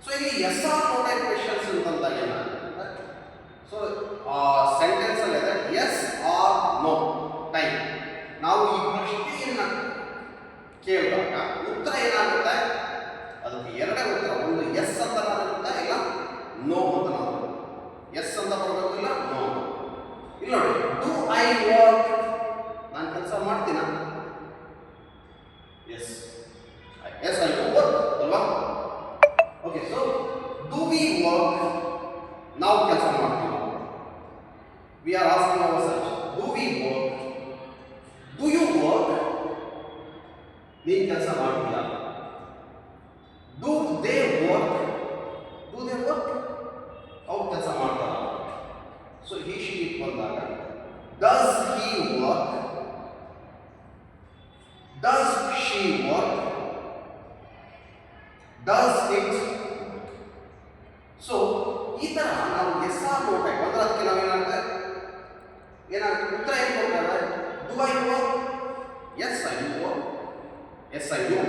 ಸೊ ಇಲ್ಲಿ yes or no type questions ಅಂತಂದಾಗ ಏನಾಗುತ್ತೆ, ಸೊ ಸೆಂಟೆನ್ಸ್ ಅಲ್ಲಿ ಇದೆ ಎಸ್ ಆರ್ ನೋ ಟೈಪ್. ನಾವು ಈ ಪ್ರಶ್ನೆಯನ್ನ ಕೇಳಿದಾಗ ಉತ್ತರ ಏನಾಗುತ್ತೆ, ಅದಕ್ಕೆ ಎರಡೇ ಉತ್ತರ. ಒಂದು ಎಸ್ ಅಂತ ಬರುತ್ತೆ, ಇಲ್ಲ ನೋ ಅಂತ ಬರುತ್ತೆ. ಎಸ್ ಅಂತ ಬರಬೇಕು, ಇಲ್ಲ ನೋ. ಇಲ್ಲಿ ನೋಡಿ, ಡು ಐ ವರ್ಕ್, ನಾನು ಕೆಲಸ ಮಾಡ್ತೀನ? ಎಸ್ ಎಸ್ ಐ ವರ್ಕ್ ಅಲ್ವಾ? Okay, so do we work, ನಾವು ಕೆಲಸ ಮಾಡ್ತೀವಿ. We are asking ourselves, do we work? Do you work? ನೀನು ಕೆಲಸ ಮಾಡ್ತೀಯಾ? Do they work? Do they work? ಅವ್ರು ಕೆಲಸ ಮಾಡ್ತಾರ? ಸೊ ಹಿ ಶಿ ಇಟ್ ಬಂದಾಗ does he work? Does she work? Does it? So ಈ ತರ ನಾವು ಎಸ್ ಆರ್ ನೋ ಟೈಪ್ ಅಂದ್ರೆ ಅದಕ್ಕೆ ನಾವೇನಾಗುತ್ತೆ, ಏನಾಗುತ್ತೆ ಉತ್ತರ ಏನು ಕೊಡ್ತಾರೆ? Do I work? Yes I work. Yes I do.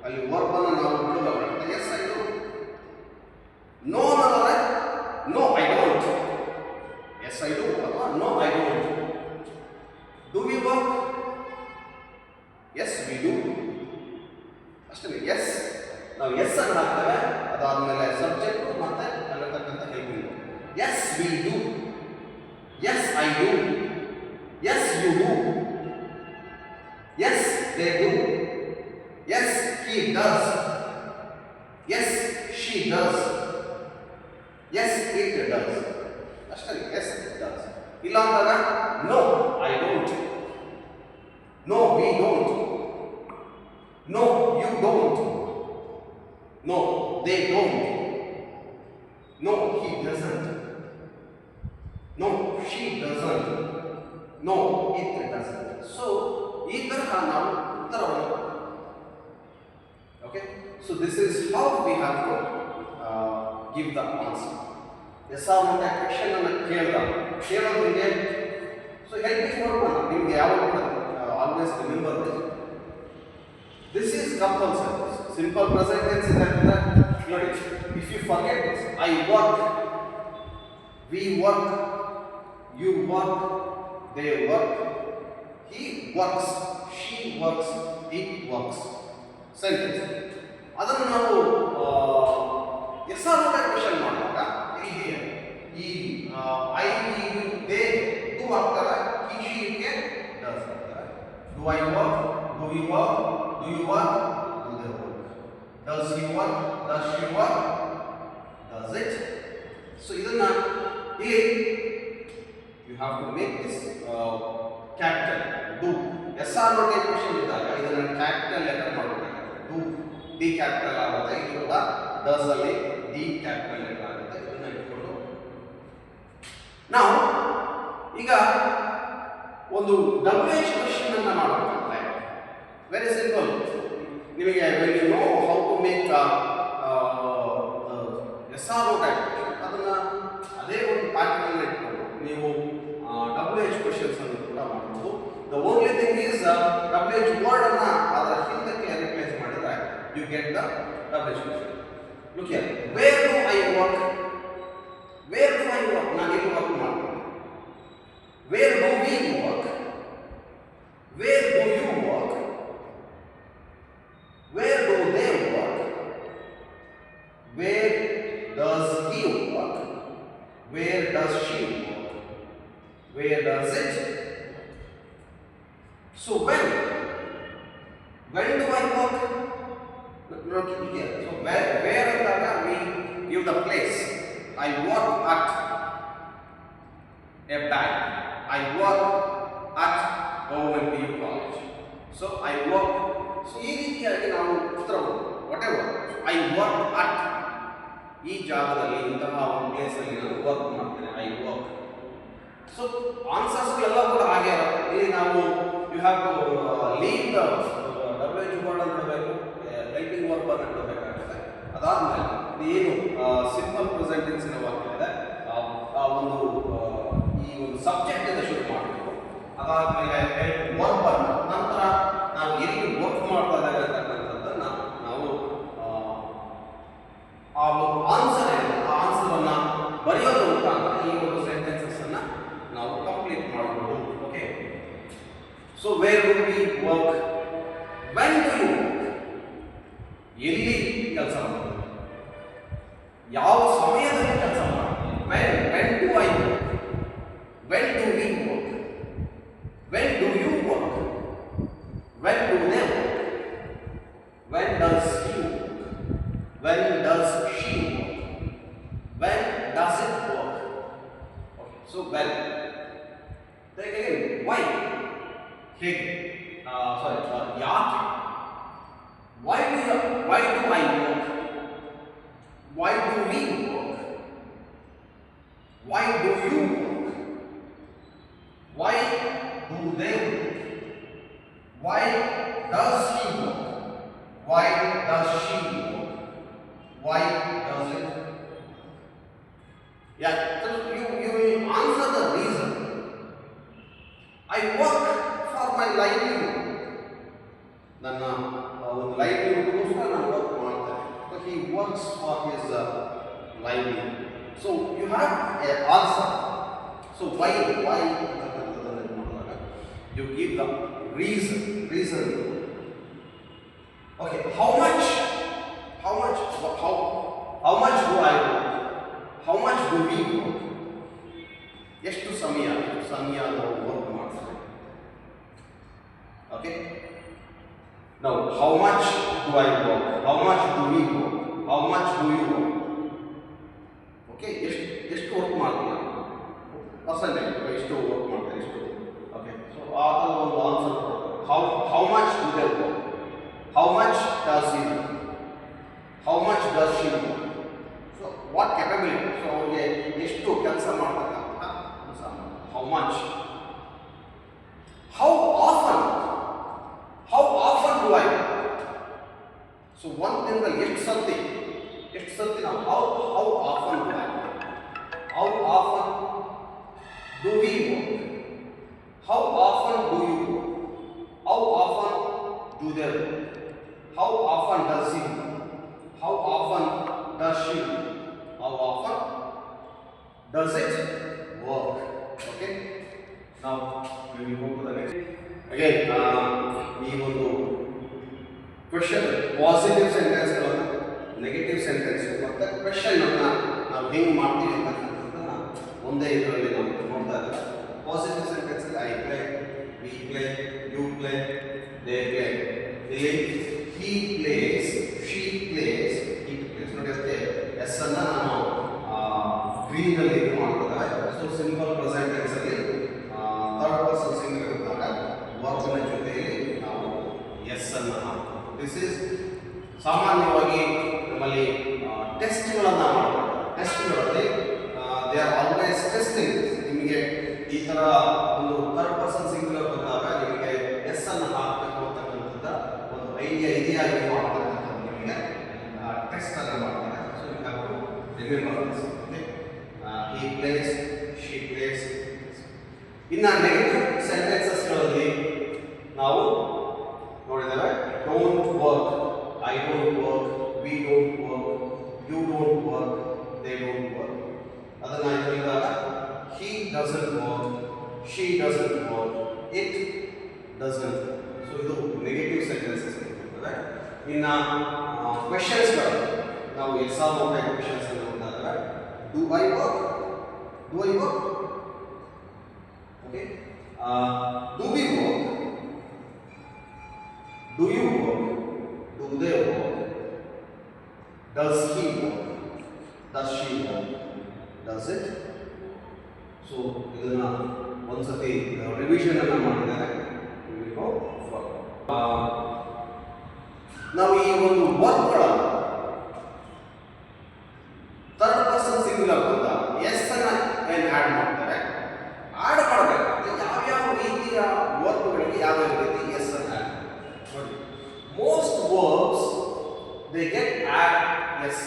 ಅಲ್ಲಿ ವರ್ಕ್ ಅನ್ನು ನಾವು ಬಿಡಬೇಕಾಗುತ್ತೆ. Yes I do. ನೋ ಅನ್ನೋದ್ರೆ no I don't. Yes I do ಅಥವಾ no I don't. Do we work? Yes we do. ಅಷ್ಟೇ. ಎಸ್ ನಾವು ಎಸ್ ಅನ್ನು ಹಾಕ್ತೇವೆ, ಅದಾದ್ಮೇಲೆ ಸಬ್ಜೆಕ್ಟ್ ಮತ್ತೆ ಅಲ್ಲಿರ್ತಕ್ಕಂಥ helping. Yes we do. Yes I do. Yes you do. Yes they do. Yes he does. Yes she does. Yes it does. ಅಷ್ಟೇ. Yes it does. ಇಲ್ಲ ಅಂದಾಗ no I don't. No we don't. No you don't. No, they don't. No, he doesn't. No, she doesn't. No, it doesn't. So, ಈ ತರಹ ನಾವು ಉತ್ತರವನ್ನು. Okay, so this is how we have to give the answer. Yes or no question ಅನ್ನು ಕೇಳೋದ್ರಿಗೆ so helping word ನಿಮಗೆ ಯಾವಾಗ always remember this is compulsory. Simple present tense is that if you forget this, I work, we work, you work, they work, he works, she works, it works. Sentence. ಅದನ್ನು ನಾವು yes or no question ಮಾಡುವಾಗ ಈ I they do ಆಗ್ತಾರೆ, he she ಗೆ does ಆಗ್ತಾರೆ. Do I work? Do we work? Do you work? Do they work? Does he work? Does she work? Does it? So ಇದನ್ನ ಇಲ್ಲಿ you have to make this capital do. Yes or no question ಇದ್ದಾಗ ಇದನ್ನ capital letter ಮಾಡಬೇಕಾಗುತ್ತೆ. do D capital ಆಗುತ್ತೆ, ಇದು ಕೂಡ does ಅಲ್ಲಿ D capital letter ಆಗುತ್ತೆ. ಇದನ್ನ ಇಟ್ಕೊಂಡು ನಾವು ಈಗ ಒಂದು WH ಕ್ವೆಶ್ಚನ್ ಅನ್ನು ಮಾಡಬೇಕಾಗುತ್ತೆ. Very simple. ನಿಮಗೆ when you know how to make yes or no type ಅದನ್ನ ಅದೇ ಒಂದು ಪ್ಯಾಟರ್ನ್ ಇಟ್ಕೊಂಡು ನೀವು WH ಕ್ವೆಶ್ಚನ್ಸ್ ಅನ್ನು ಕೂಡ ಮಾಡಬಹುದು. The only thing is WH word ಅನ್ನ ಅದರ ಹಿಂದಕ್ಕೆ ರಿಪ್ಲೇಸ್ ಮಾಡಿದ್ರೆ you get the WH question. Look here, where do I work? Where do I work? ನಾನು ಎಲ್ಲಿ ವರ್ಕ್ ಮಾಡ್ತೀನಿ? Where do we work? Where do So when do I work? Look here. So where another we give the place. I work at a bank. I work at government PU college. So I work. So ಈ ರೀತಿಯಾಗಿ ನಾವು ಉತ್ತರ whatever. I work at ಈ ಜಾಗದಲ್ಲಿ ಇಂತಹ ಒಂದು place ಅಲ್ಲಿ ನಾನು ವರ್ಕ್ ಮಾಡ್ತೇನೆ. I work. ಸೊ ಆನ್ಸರ್ಸ್ ಎಲ್ಲ ಕೂಡ ಹಾಗೆ ಇರುತ್ತೆ. ಇಲ್ಲಿ ನಾವು you have to leave the WH word ಅಂತ ಹೇಳಬೇಕು, ಹೆಲ್ಪಿಂಗ್ ವರ್ಬ್ ಅನ್ನು ಇಡಬೇಕಾಗುತ್ತೆ. ಅದಾದ್ಮೇಲೆ ಏನು ಸಿಂಪಲ್ ಪ್ರೆಸೆಂಟ್ ಟೆನ್ಸಿನ ವಾಕ್ಯ ಇದೆ ಆ ಒಂದು ಈ ಒಂದು ಸಬ್ಜೆಕ್ಟ್ ಇಂದ ಶುರು ಮಾಡಬೇಕು. ಅದಾದ್ಮೇಲೆ ವರ್ಬ್ ಅನ್ನು ನಂತರ ನಾವು ಎಲ್ಲಿ ವರ್ಕ್ ಮಾಡ್ತಾ ಇದ್ದೇವೆ ಅಂತಕ್ಕಂಥದ್ದನ್ನ ನಾವು ಆ ಒಂದು ಆನ್ಸರ್ ಇದೆ ಆ ಆನ್ಸರ್ ಅನ್ನ ಬರೆಯೋದ್ರ ಮುಖಾಂತರ ಈ ಒಂದು ಸೆಂಟೆನ್ಸಸ್ ಅನ್ನ ನಾವು ಕಂಪ್ಲೀಟ್ ಮಾಡಬಹುದು. Okay, so where do we work, when do you work, ಎಲ್ಲಿ ಕೆಲಸ ಮಾಡ್ತೀವಿ, ಯಾವ ಸಮಯದಲ್ಲಿ ಕೆಲಸ ಮಾಡ್ತೀವಿ. When do I work, when do we work, when do you work, when do they work, when does you work, when does she work, when does it work. Okay, so when, then again why, ಹೇಗೆ ಯಾಕೆ, why do I work, why do we work, why do you work, why do they work, why does he work, why does she work, why does it? Yeah, so you answer the reason. I work for my livelihood. ನನ್ನ ಒಂದು ಲೈವ್ಲಿಹುಡ್ಗೋಸ್ಕರ ನಾನು work ಮಾಡ್ತೇನೆ. So he works for his livelihood. So you have a answer. So why you give the reason. Okay, how much do I work? How much do we work? ಎಷ್ಟು ಸಮಯ ನಾವು work ಮಾಡ್ತೇವೆ. Okay, now how much do I work, how much do we work, how much do you work. Okay, ಎಷ್ಟು work ಮಾಡ್ತೀವಿ, percentage ಎಷ್ಟು work ಮಾಡ್ತಾರೆ ಎಷ್ಟು. Okay, so ಆ ಥರ ಒಂದು answer how much do they work, how much does he work, how much does she work. So what capability, so ಅವರಿಗೆ ಎಷ್ಟು ಕೆಲಸ ಮಾಡ್ತಕ್ಕಂಥ how much. How often do I work. So one thing the ಎಷ್ಟು ಸತಿ ನಾವು how often do I work, how often do we work, how often do you work, how often do they work, how often does he work, how often does she work, how often does it work. Okay, now we will go to the next again. ಈ ಒಂದು question positive sentence negative sentence ಮತ್ತೆ question ಅನ್ನ ನಾವು ಹೆಂಗೆ ಮಾಡ್ತೀವಿ ಅಂತಕ್ಕಂಥದ್ದನ್ನ ಒಂದೇ ಇದರಲ್ಲಿ ನಾವು ನೋಡ್ತಾ ಇದ್ದೀವಿ. ಪಾಸಿಟಿವ್ ಸೆಂಟೆನ್ಸ್ ಅಲ್ಲಿ I play, we play, you play, they play. ಇಲ್ಲಿ he plays, she plays, it plays. ನೋಡಿ ಅದಕ್ಕೆ ಎಸ್ ಅನ್ನ ನಾನು ಗ್ರೀನ್ ಅಲ್ಲಿ ಇದು ಮಾಡ್ತಿದ್ದಾರೆ. ಸೊ ಸಿಂಪಲ್ ಪ್ರೆಸೆಂಟ್ ಟೆನ್ಸ್ ಅಲ್ಲಿ ಥರ್ಡ್ ಪರ್ಸನ್ ಸಿಂಗುಲರ್ ಇದ್ದಾಗ ವರ್ಬ್ನ ಜೊತೆಯಲ್ಲಿ ನಾವು ಎಸ್ ಅನ್ನ ಹಾಕ್ತೀವಿ. ದಿಸ್ ಇಸ್ ಸಾಮಾನ್ಯವಾಗಿ ನಮ್ಮಲ್ಲಿ ಟೆಸ್ಟ್ಗಳನ್ನು ಮಾಡ್ತಾರೆ. ಟೆಸ್ಟ್ಗಳಲ್ಲಿ ದೇ ಆರ್ ಆಲ್ವೇಸ್ ಟೆಸ್ಟಿಂಗ್. ನಿಮಗೆ ಈ ಥರ ಒಂದು ಥರ್ಡ್ ಪರ್ಸನ್ ಸಿಂಗುಲರ್ ಬಂದಾಗ ನಿಮಗೆ ಎಸ್ ಅನ್ನು ಹಾಕಬೇಕು ಅಂತಕ್ಕಂಥದ್ದು ಒಂದು ಐಡಿಯಾ ಇದೆಯಾ ಇಲ್ವಾ ಅಂತಕ್ಕಂಥದ್ದು ನಿಮಗೆ ಟೆಸ್ಟ್ ಅನ್ನು ಮಾಡ್ತಾರೆ. So you have to remember this. Okay, he plays, she plays. ಇನ್ನು ನೆಗೆಟಿವ್ ಸೆಂಟೆನ್ಸಸ್ಗಳಲ್ಲಿ ನಾವು ನೋಡಿದ್ದೇವೆ don't work, I don't work, we don't work, you don't work, they don't work. ಅದನ್ನು ಹೇಳಿದಾಗ he doesn't work, she doesn't work, it doesn't. So ಇದು negative sentences ಇರ್ತದೆ. ಇನ್ನು ಕ್ವೆಶನ್ಸ್ಗಳು ನಾವು yes or no type questions ಅನ್ನು ನೋಡಿದಾಗ do I work, do we work, Does he work? Does she work? Does it? So ಇದನ್ನ ಒಂದ್ಸತಿ revision ಅನ್ನ ಮಾಡಿದ್ದಾರೆ. ನಾವು ಈ ಒಂದು ವರ್ಕ್ಗಳನ್ನು ಥರ್ಡ್ ಪರ್ಸನ್ ಸಿಂಗ್ಯುಲರ್ ಅಂತ ಎಸ್ ಅನ್ನ ಏನು ಆ್ಯಡ್ ಮಾಡ್ತಾರೆ. ಆ್ಯಡ್ ಮಾಡಬೇಕಾದ್ರೆ ಯಾವ್ಯಾವ ರೀತಿಯ ವರ್ಕ್ಗಳಿಗೆ ಯಾವ್ಯಾವ ರೀತಿ ಎಸ್ ಅನ್ನ ಆ್ಯಡ್ ನೋಡಿ. Most verbs they get add S.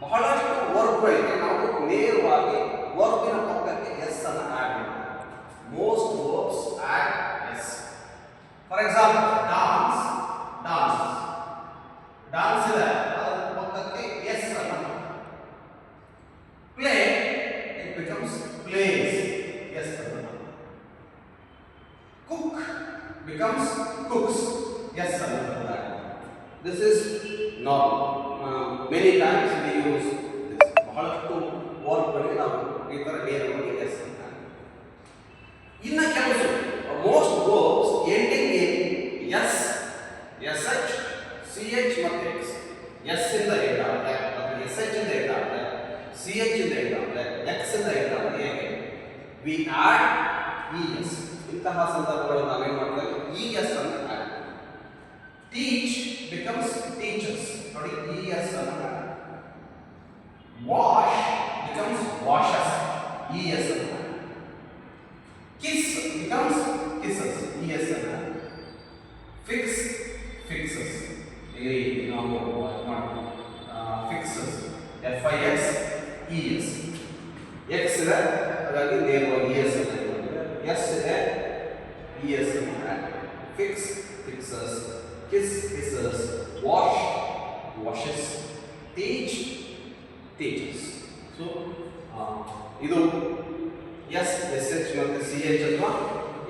ಬಹಳಷ್ಟು ವರ್ಕ್ಗಳಿಗೆ ನಾವು ನೇರವಾಗಿ ವರ್ಬಿನ ಪಕ್ಕಕ್ಕೆ ಎಸ್ ಅನ್ನು ಆ್ಯಡ್ ಮಾಡ್ತೀವಿ. Most verbs add S. For example dance, dance dance ಇದೆ, ಅದರ ಪಕ್ಕಕ್ಕೆ ಎಸ್ ಅನ್ನು. Play, it becomes plays, S ಅನ್ನು. ಕುಕ್ ಬಿಕಮ್ಸ್ ಕುಕ್ಸ್, ಎಸ್ ಅನ್ನು. This is normal. Many times we use this. ಬಹಳಷ್ಟು ವರ್ಕ್ಗಳಿಗೆ ನಾವು ಈ ಥರ ನೇರವಾಗಿ ಎಸ್ ಅಂತ. ಇನ್ನು ಕೆಲವು most verbs ending in S, S H, C H ಮತ್ತು ಎಕ್ಸ್. ಎಸ್ ಇಂದ ಎಂಡ್ ಆಗುತ್ತೆ, ಅಥವಾ ಎಸ್ ಎಚ್ ಇಂದ ಎಂಡ್ ಆಗುತ್ತೆ, ಸಿ ಎಚ್ ಇಂದ ಎಂಡ್ ಆಗುತ್ತೆ, ಎಕ್ಸ್ ಇಂದ ಎಂಡ್ ಆಗುತ್ತೆ. ಹೇಗೆ ವಿ ಆಡ್ ಇ ಎಸ್. ಇಂತಹ ಸಂದರ್ಭಗಳು ನಾವೇನು ಮಾಡ್ತೇವೆ, ಇ ಎಸ್ ಅನ್ನು ಆಡ್. ಟೀಚ್ ಬಿಕಮ್ಸ್ ಟೀಚರ್ಸ್, ನೋಡಿ ಇ ಎಸ್ ಅನ್ನು add. Wash becomes washes, es ಅನ್ನು. Kiss becomes kisses, es ಅನ್ನು. Fix, fixes. ಇಲ್ಲಿ ನಾವು ಮಾಡ್ತೀವಿ fixes, f i x e s. x ಇದೆ, ಹಾಗಾಗಿ ನೇರವಾಗಿ es ಅನ್ನು ಮಾಡ್ತೀವಿ. s ಇದೆ, es ಅನ್ನು ಆಡ್. Fix, fixes. Kiss, kisses. Wash, washes. Teach, teaches. ಸೊ ಇದು ಎಸ್, ಎಸ್ ಎಚ್ ಮತ್ತು ಸಿ ಎಚ್ ಅಥವಾ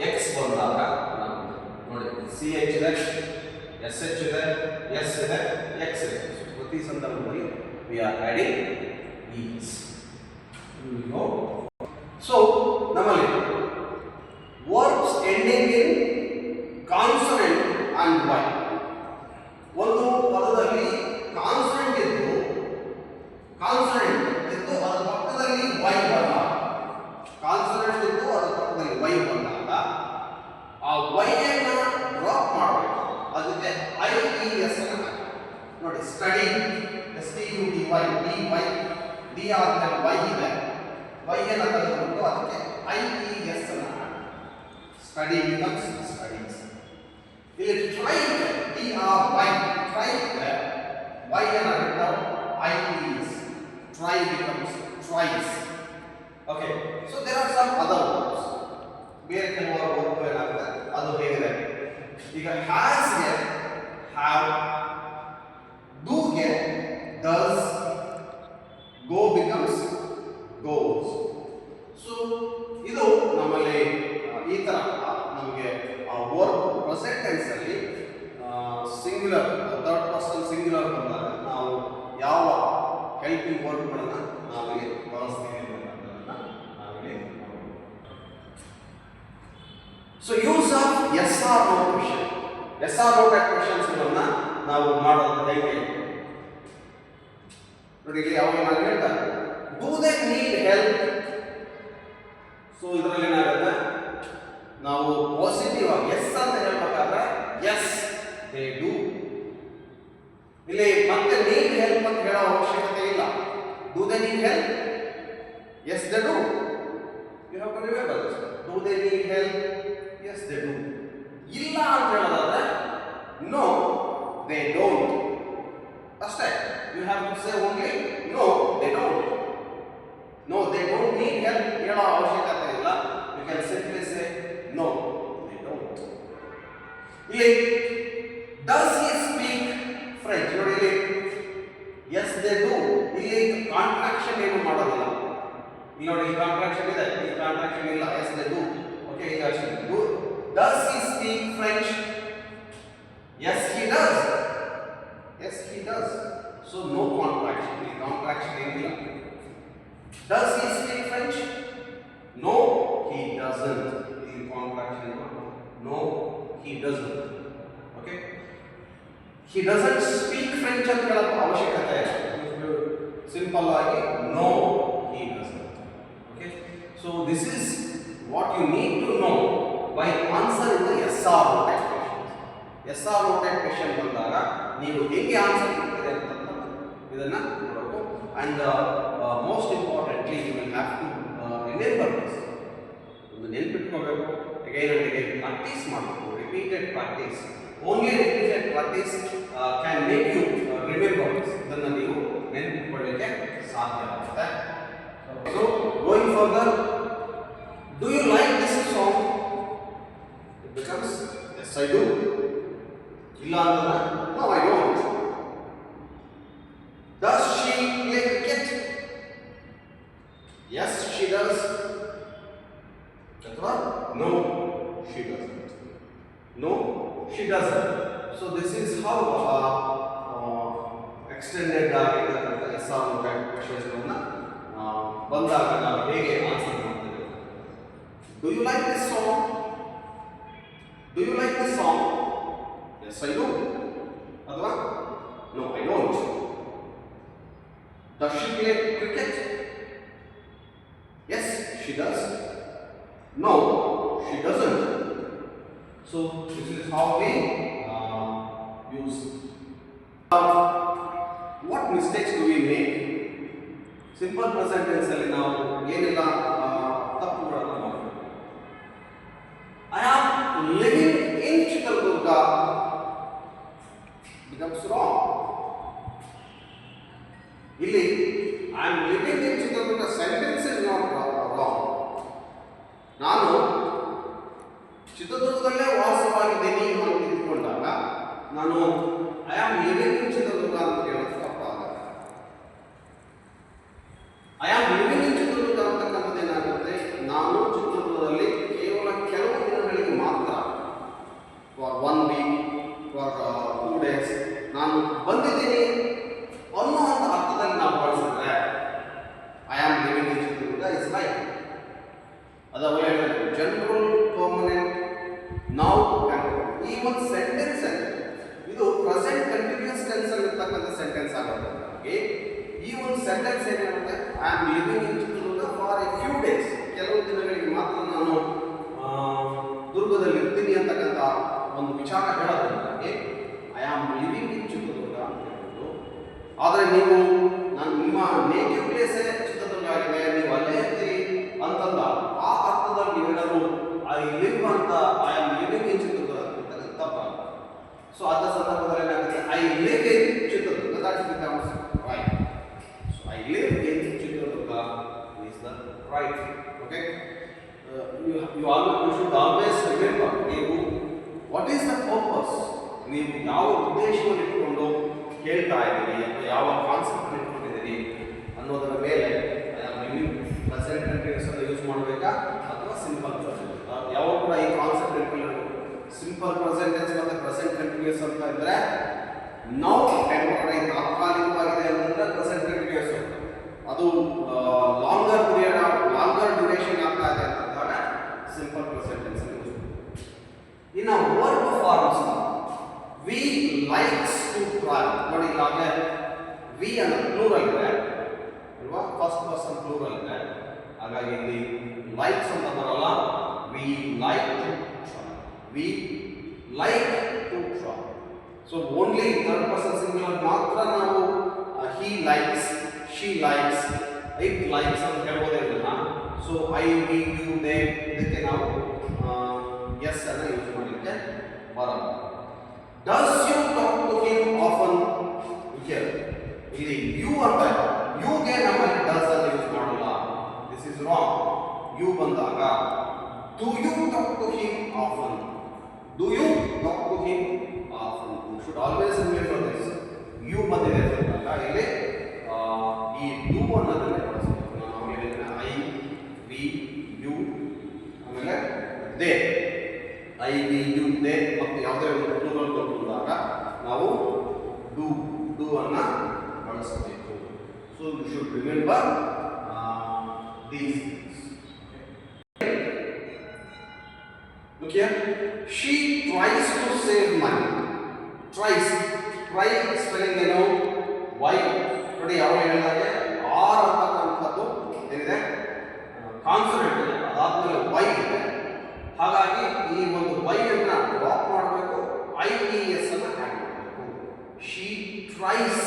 ಎಕ್ಸ್ ಬಂದಾಗ ನೋಡಿ ಸಿ ಎಚ್ ಇದೆ, ಎಸ್ ಎಚ್ ಇದೆ, ಎಸ್ ಇದೆ, ಎಕ್ಸ್ ಇದೆ. ಪ್ರತಿ ಸಂದರ್ಭದಲ್ಲಿ we are adding es. So ನಮ್ಮಲ್ಲಿ verbs ending in consonant and Y. ಒಂದು ಪದದಲ್ಲಿ ಕಾನ್ಸನೆಂಟ್ ಇದ್ದು ಕಾನ್ಸನೆಂಟ್ ಇದ್ದು ಅದರ ಪಕ್ಕದಲ್ಲಿ ವೈ ಬಂದಾಗ, ಕಾನ್ಸನೆಂಟ್ ಇದ್ದು ಅದರ ಪಕ್ಕದಲ್ಲಿ ವೈ ಬಂದಾಗ ಆ ವೈ ಅನ್ನು ಡ್ರಾಪ್ ಮಾಡಬೇಕು. ಅದಕ್ಕೆ ಐ ಇ ಎಸ್ ಅನ್ನು ನೋಡಿ. Study, S T U D Y, D Y, D ಆದ್ಮೇಲೆ ವೈ ಇದೆ, ವೈ ಅನ್ನು ತೆಗೆದುಕೊಂಡು ಅದಕ್ಕೆ ಐ ಇ ಎಸ್ ಅನ್ನು ಸ್ಟಡಿ ಬಿಕಮ್ಸ್ ಸ್ಟಡೀಸ್. ಇಲ್ಲಿ ಟ್ರೈ ಇದೆ, ಡಿ ಆರ್ ವೈ, ಟ್ರೈ ಇದೆ, ವೈ ಅನ್ನು ಬಿಟ್ಟು I E S. Try becomes tries. Okay, so there are some other words. ಬೇರೆ ಕೆಲವು ವರ್ಡ್ ಏನಾಗುತ್ತೆ ಅದು ಹೇಗಿದೆ. ಈಗ has ಗೆ have, do ಗೆ does, go becomes goes. So ಇದು ನಮ್ಮಲ್ಲಿ ಈ ತರ ನಮಗೆ ಆ ವರ್ಡ್ ಪ್ರೆಸೆಂಟ್ ಟೆನ್ಸ್ ಅಲ್ಲಿ ಸಿಂಗ್ಯುಲರ್, ಥರ್ಡ್ ಪರ್ಸನ್ ಸಿಂಗ್ಯುಲರ್ ಬಂದಾಗ ನಾವು ಯಾವ ಹೆಲ್ಪಿಂಗ್ ವರ್ಡ್ಗಳನ್ನು ನಾವಿಲ್ಲಿ ಬಳಸ್ತೀವಿ ಅನ್ನೋದನ್ನು ನಾವಿಲ್ಲಿ ನೋಡೋಣ. So use of yes or no question. Yes or no type ಕ್ವೆಶ್ಚನ್ಸ್ಗಳನ್ನು ನಾವು ಮಾಡೋದು ಹೇಗೆ ನೋಡಿ. ಇಲ್ಲಿ ಯಾವಾಗ ನಾನು ಹೇಳ್ತಾರೆ do they need help. So ಇದರಲ್ಲಿ ಏನಾಗುತ್ತೆ, ನಾವು ಪಾಸಿಟಿವ್ ಆಗಿ ಎಸ್ ಅಂತ ಹೇಳ್ಬೇಕಾದ್ರೆ ಎಸ್ ದೇ ಡೂ. ಇಲ್ಲಿ ಮತ್ತೆ ನೀಡ್ ಹೆಲ್ಪ್ ಅಂತ ಹೇಳೋ ಅವಶ್ಯಕತೆ ಇಲ್ಲ. Do they need help? Yes they do. You have to remember this. Do they need help? Yes they do. ಇಲ್ಲ ಅಂತ ಹೇಳೋದಾದ್ರೆ ನೋ ದೇ ಡೋಂಟ್ ಅಷ್ಟೇ. You have to say only no they don't. No they don't need help ಹೇಳೋ ಅವಶ್ಯಕತೆ ಇಲ್ಲ. You can simply say no they don't. ಇಲ್ಲಿ does he speak French? ನೋಡಿ ಇಲ್ಲಿ ಎಸ್ ದೇ ಡೂ. ಇಲ್ಲಿ ಕಾಂಟ್ರಾಕ್ಷನ್ ಏನು ಮಾಡೋದಿಲ್ಲ. ಇಲ್ಲಿ ನೋಡಿ ಈ ಕಾಂಟ್ರಾಕ್ಷನ್ ಇದೆ, ಈ ಕಾಂಟ್ರಾಕ್ಷನ್ ಇಲ್ಲ. Yes they do. ಓಕೆ, ಈಗ do. Does he speak French? Yes he does. Yes he does. So no contraction. ಈ ಕಾಂಟ್ರಾಕ್ಷನ್ ಏನಿಲ್ಲ. Does he speak French? No he doesn't. ಈ contraction no he doesn't. Okay, he doesn't speak French ಅಂತ ಹೇಳೋ ಅವಶ್ಯಕತೆ ಇಲ್ಲ. Simple ಆಗಿ no he doesn't. Okay, so this is what you need to know by answering the yes or no type questions. yes or no type question ಬಂದಾಗ ನೀವು ಹೇಗೆ answer ಮಾಡ್ತೀರಿ ಅಂತ ಇದನ್ನ ನೋಡಬೇಕು. and most importantly you will have to remember this. ಒಂದು ನೆನಪಿಟ್ಕೋಬೇಕು. again and again practice ಮಾಡಬೇಕು. repeated practice, only repeated practice can make you remember this. ಇದನ್ನ ನೀವು ನೆನಪಿಟ್ಕೊಳ್ಳಿಕ್ಕೆ ಸಾಧ್ಯ ಆಗುತ್ತೆ. so going further, do you like this song? It becomes yes I do. illa andra no I don't. Does she play cricket? Yes she does. Athwa no she doesn't. No she doesn't. So this is how extended ಆಗಿರತಕ್ಕಂಥ yes or no type questions ಗಳನ್ನ ಬಂದಾಗ ನಾವು ಹೇಗೆ answer ಮಾಡ್ತೀವಿ. Do you like this song? Do you like this song? Yes I do. Athwa no I don't. Does she play cricket? Yes she does. No she doesn't. So this is how we use. What mistakes do we make? Simple present tense ಅಲ್ಲಿ ನಾವು ಏನೆಲ್ಲ ತಪ್ಪುಗಳನ್ನು ಮಾಡ್ತೀವಿ. I am living in Chitraduga becomes wrong. ಇಲ್ಲಿ I am living in Chitraduga sentence is not wrong. ನಾನು ಚಿತ್ರದುರ್ಗದಲ್ಲೇ ವಾಸವಾಗಿದ್ದೀನಿ ಅಂತ ತಿಳ್ಕೊಂಡಾಗ ನಾನು I am living in Chitradurga ಅಂತ ಹೇಳೋದು ತಪ್ಪಾಗುತ್ತೆ. I am living in Chitradurga ಅಂತಕ್ಕಂಥದ್ದು ಏನಾಗುತ್ತೆ, ನಾನು ಚಿತ್ರದುರ್ಗದಲ್ಲಿ ಕೇವಲ ಕೆಲವು ದಿನಗಳಿಗೆ ಮಾತ್ರ, ಫಾರ್ 1 week, ಫಾರ್ 2 days ನಾನು ಬಂದಿದ್ದೀನಿ ಅನ್ನೋ ಅಂತ ಅರ್ಥದಲ್ಲಿ ನಾವು ಬಳಸಿದ್ರೆ I am living in Chitradurga is right. ಅದವೇ general permanent now even sentence ಇದು ಪ್ರೆಸೆಂಟ್ ಕಂಟಿನ್ಯೂಸ್ ಟೆನ್ಸ್ ಅಲ್ಲಿ ಇರ್ತಕ್ಕಂಥ ಸೆಂಟೆನ್ಸ್ ಆಗುತ್ತೆ. ಈ ಒಂದು ಸೆಂಟೆನ್ಸ್ ಏನಾಗುತ್ತೆ, I am living in Chitradurga for a few days, ಕೆಲವು ದಿನಗಳಿಗೆ ಮಾತ್ರ ನಾನು ದುರ್ಗದಲ್ಲಿ ಇರ್ತೀನಿ ಅಂತಕ್ಕಂಥ ಒಂದು ವಿಚಾರ ಹೇಳೋದ್ರಿಂದಾಗಿ I am living in Chitradurga ಅಂತ ಹೇಳ್ಬೋದು. ಆದರೆ ನೀವು ನಾನು ನಿಮ್ಮ ನೇಟಿವ್ ಪ್ಲೇಸೇ ಚಿತ್ರದುರ್ಗ ಆಗಿದೆ, ನೀವು ಅಲ್ಲೇ ಇರ್ತೀರಿ ಅಂತಂದ ಆ ಅರ್ಥದಲ್ಲಿ ನೀವೆಲ್ಲರೂ ಐ ಲಿವ್ ಅಂತ I am living in Chitradurga ಅಂತ ತಪ್ಪಾಗುತ್ತೆ. ಸೊ ಅದ ಸಂದರ್ಭದಲ್ಲಿ ಏನಾಗುತ್ತೆ, I live in Chitradurga, that becomes right. So I live in Chitradurga is the right. Okay, you should always remember ನೀವು what is the purpose, ನೀವು ಯಾವ ಉದ್ದೇಶವನ್ನು ಇಟ್ಕೊಂಡು ಹೇಳ್ತಾ ಇದ್ದೀರಿ ಅಥವಾ ಯಾವ ಕಾನ್ಸೆಪ್ಟ್ ಇಟ್ಕೊಂಡಿದ್ದೀರಿ ಅನ್ನೋದರ ಮೇಲೆ ಪ್ರೆಸೆಂಟ್ ಕಂಟಿನ್ಯೂಸ್ ಅಂತ ಯೂಸ್ ಮಾಡಬೇಕಾ ಅಥವಾ ಸಿಂಪಲ್ ಪ್ರೆಸೆಂಟ್. ಯಾವಾಗ ಕೂಡ ಈ ಕಾನ್ಸೆಪ್ಟ್ ಇಟ್ಕೊಳ್ಳೋದು ಸಿಂಪಲ್ ಪ್ರೆಸೆಂಟ್ ಟೆನ್ಸ್ ಮತ್ತು ಪ್ರೆಸೆಂಟ್ ಕಂಟಿನ್ಯೂಸ್ ಅಂತ ಇದ್ದರೆ ನಾವು ಟೆಂಪರರಿ ತಾತ್ಕಾಲಿಕವಾಗಿದೆ ಅಂತಂದ್ರೆ ಪ್ರೆಸೆಂಟ್ ಕಂಟಿನ್ಯೂಸ್, ಅದು ಲಾಂಗರ್ ಪೀರಿಯಡ್ ಲಾಂಗರ್ ಡ್ಯೂರೇಷನ್ ಆಗ್ತಾ ಇದೆ ಅಂತಂದಾಗ ಸಿಂಪಲ್ ಪ್ರೆಸೆಂಟ್ ಟೆನ್ಸ್ ಯೂಸ್. ಇನ್ನು verb forms, we likes to travel ನೋಡಿ, ಈಗಾಗಲೇ ವಿ ಅನ್ನೋ ಪ್ಲೂರಲ್ ಇದೆ ಅಲ್ವಾ, ಫಸ್ಟ್ ಪರ್ಸನ್ ಪ್ಲೂರಲ್ ಇದೆ, ಹಾಗಾಗಿ ಇಲ್ಲಿ ಲೈಕ್ಸ್ ಅಂತ ಬರಲ್ಲ, we like to travel, we like to travel. So only third person singular ಮಾತ್ರ ನಾವು he likes, she likes, it likes ಅಂತ ಹೇಳ್ಬೋದಿಲ್ಲ. So I, we, you, they ಇದಕ್ಕೆ ನಾವು ಎಸ್ ಅನ್ನು ಯೂಸ್ ಮಾಡಲಿಕ್ಕೆ ಬರಲ್ಲ. Does you talk to him often, ಇಲ್ಲಿ ಯು ಅಂತ ಯುಗೆ ನಮ್ಮಲ್ಲಿ ಡಸ್ ಅನ್ನು ಯೂಸ್ ಮಾಡಲ್ಲ, ದಿಸ್ ಇಸ್ ರಾಂಗ್. ಯು ಬಂದಾಗ do you talk to him often, do you talk to him often, you should always remember this. You ಬಂದಿದೆ ಅಂದಾಗ ಇಲ್ಲಿ ಈ ಡು ಅನ್ನೋದನ್ನ ಬಳಸಬೇಕು. ನಾವು ಹೇಳಿದ್ರೆ ಐ, ವಿ, ಯು, ಆಮೇಲೆ they, I, we, you, they ಮತ್ತು ಯಾವುದೇ ಒಂದು ಪ್ಲೂರಲ್ ಬಂದಾಗ ನಾವು ಡು ಡು ಅನ್ನ ಬಳಸಬೇಕು. So you should remember these things. Look here, she tries to save money. Tries try spelling ಏನು ವೈ ನೋಡಿ ಯಾವ ಹೇಳಿದಾಗೆ ಆರ್ ಅಂತಕ್ಕಂಥದ್ದು ಏನಿದೆ ಕಾನ್ಸನೆಂಟ್ ಅದಾದ್ಮೇಲೆ ವೈ ಇದೆ ಹಾಗಾಗಿ ಈ ಒಂದು ವೈ ಅನ್ನ ಡ್ರಾಪ್ ಮಾಡಬೇಕು ಐ ಇ ಎಸ್ ಅನ್ನ ಆಡ್ ಮಾಡಬೇಕು she tries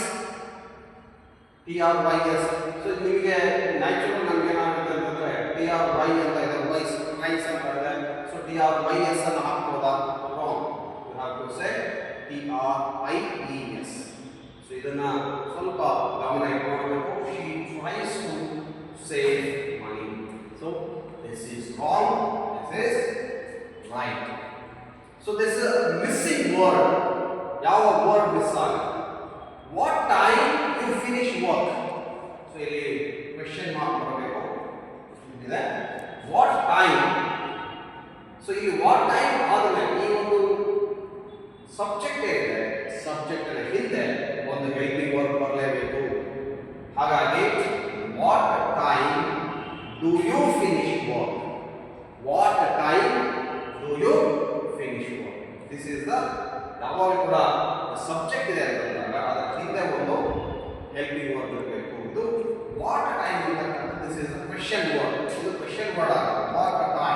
T R Y S so ನಿಮಗೆ ನ್ಯಾಚುರಲ್ ನಮ್ಗೆ ಏನಾಗುತ್ತೆ ಅಂತಂದ್ರೆ ಟಿ ಆರ್ ವೈ ಅಂತ ಇದೆ ವೈಸ್ ಟ್ರೈಸ್ ಅಂತ ಇದೆ so T R Y S ಅನ್ನು ಹಾಕ್ಬೋದಾ wrong you have to say T R I E S so ಇದನ್ನ ಸ್ವಲ್ಪ ಗಮನ ಇಟ್ಕೊಳ್ಬೇಕು she tries to save money so this is wrong this is right so this missing word ಯಾವ word miss ಆಗುತ್ತೆ what time you finish work so ಇಲ್ಲಿ question mark ಬರಬೇಕು ಇದೆ what time so ಇಲ್ಲಿ ವಾಟ್ ಟೈಮ್ ಆದ್ಮೇಲೆ ಈ ಒಂದು subject ಏನಿದೆ ಸಬ್ಜೆಕ್ಟ್ ನ ಹಿಂದೆ ಒಂದು ಹೆಲ್ಪಿಂಗ್ ವರ್ಕ್ ಬರಲೇಬೇಕು ಹಾಗಾಗಿ what time do you finish work what time do you finish work this is the ಯಾವಾಗ ಕೂಡ ಸಬ್ಜೆಕ್ಟ್ ಇದೆ ಅಂತಂದಾಗ ಅದರ ಹಿಂದೆ ಒಂದು ಹೆಲ್ಪಿಂಗ್ ವರ್ಕ್ ಇರಬೇಕು ಇದು ವಾಟ್ ಟೈಮ್ ಅಂತಕ್ಕಂಥ ದಿಸ್ ಇಸ್ ಕ್ವೆಶ್ಚನ್ ವರ್ಡ್ ಇದು ಕ್ವೆಶ್ಚನ್ ವರ್ಡ್ ಆಗುತ್ತೆ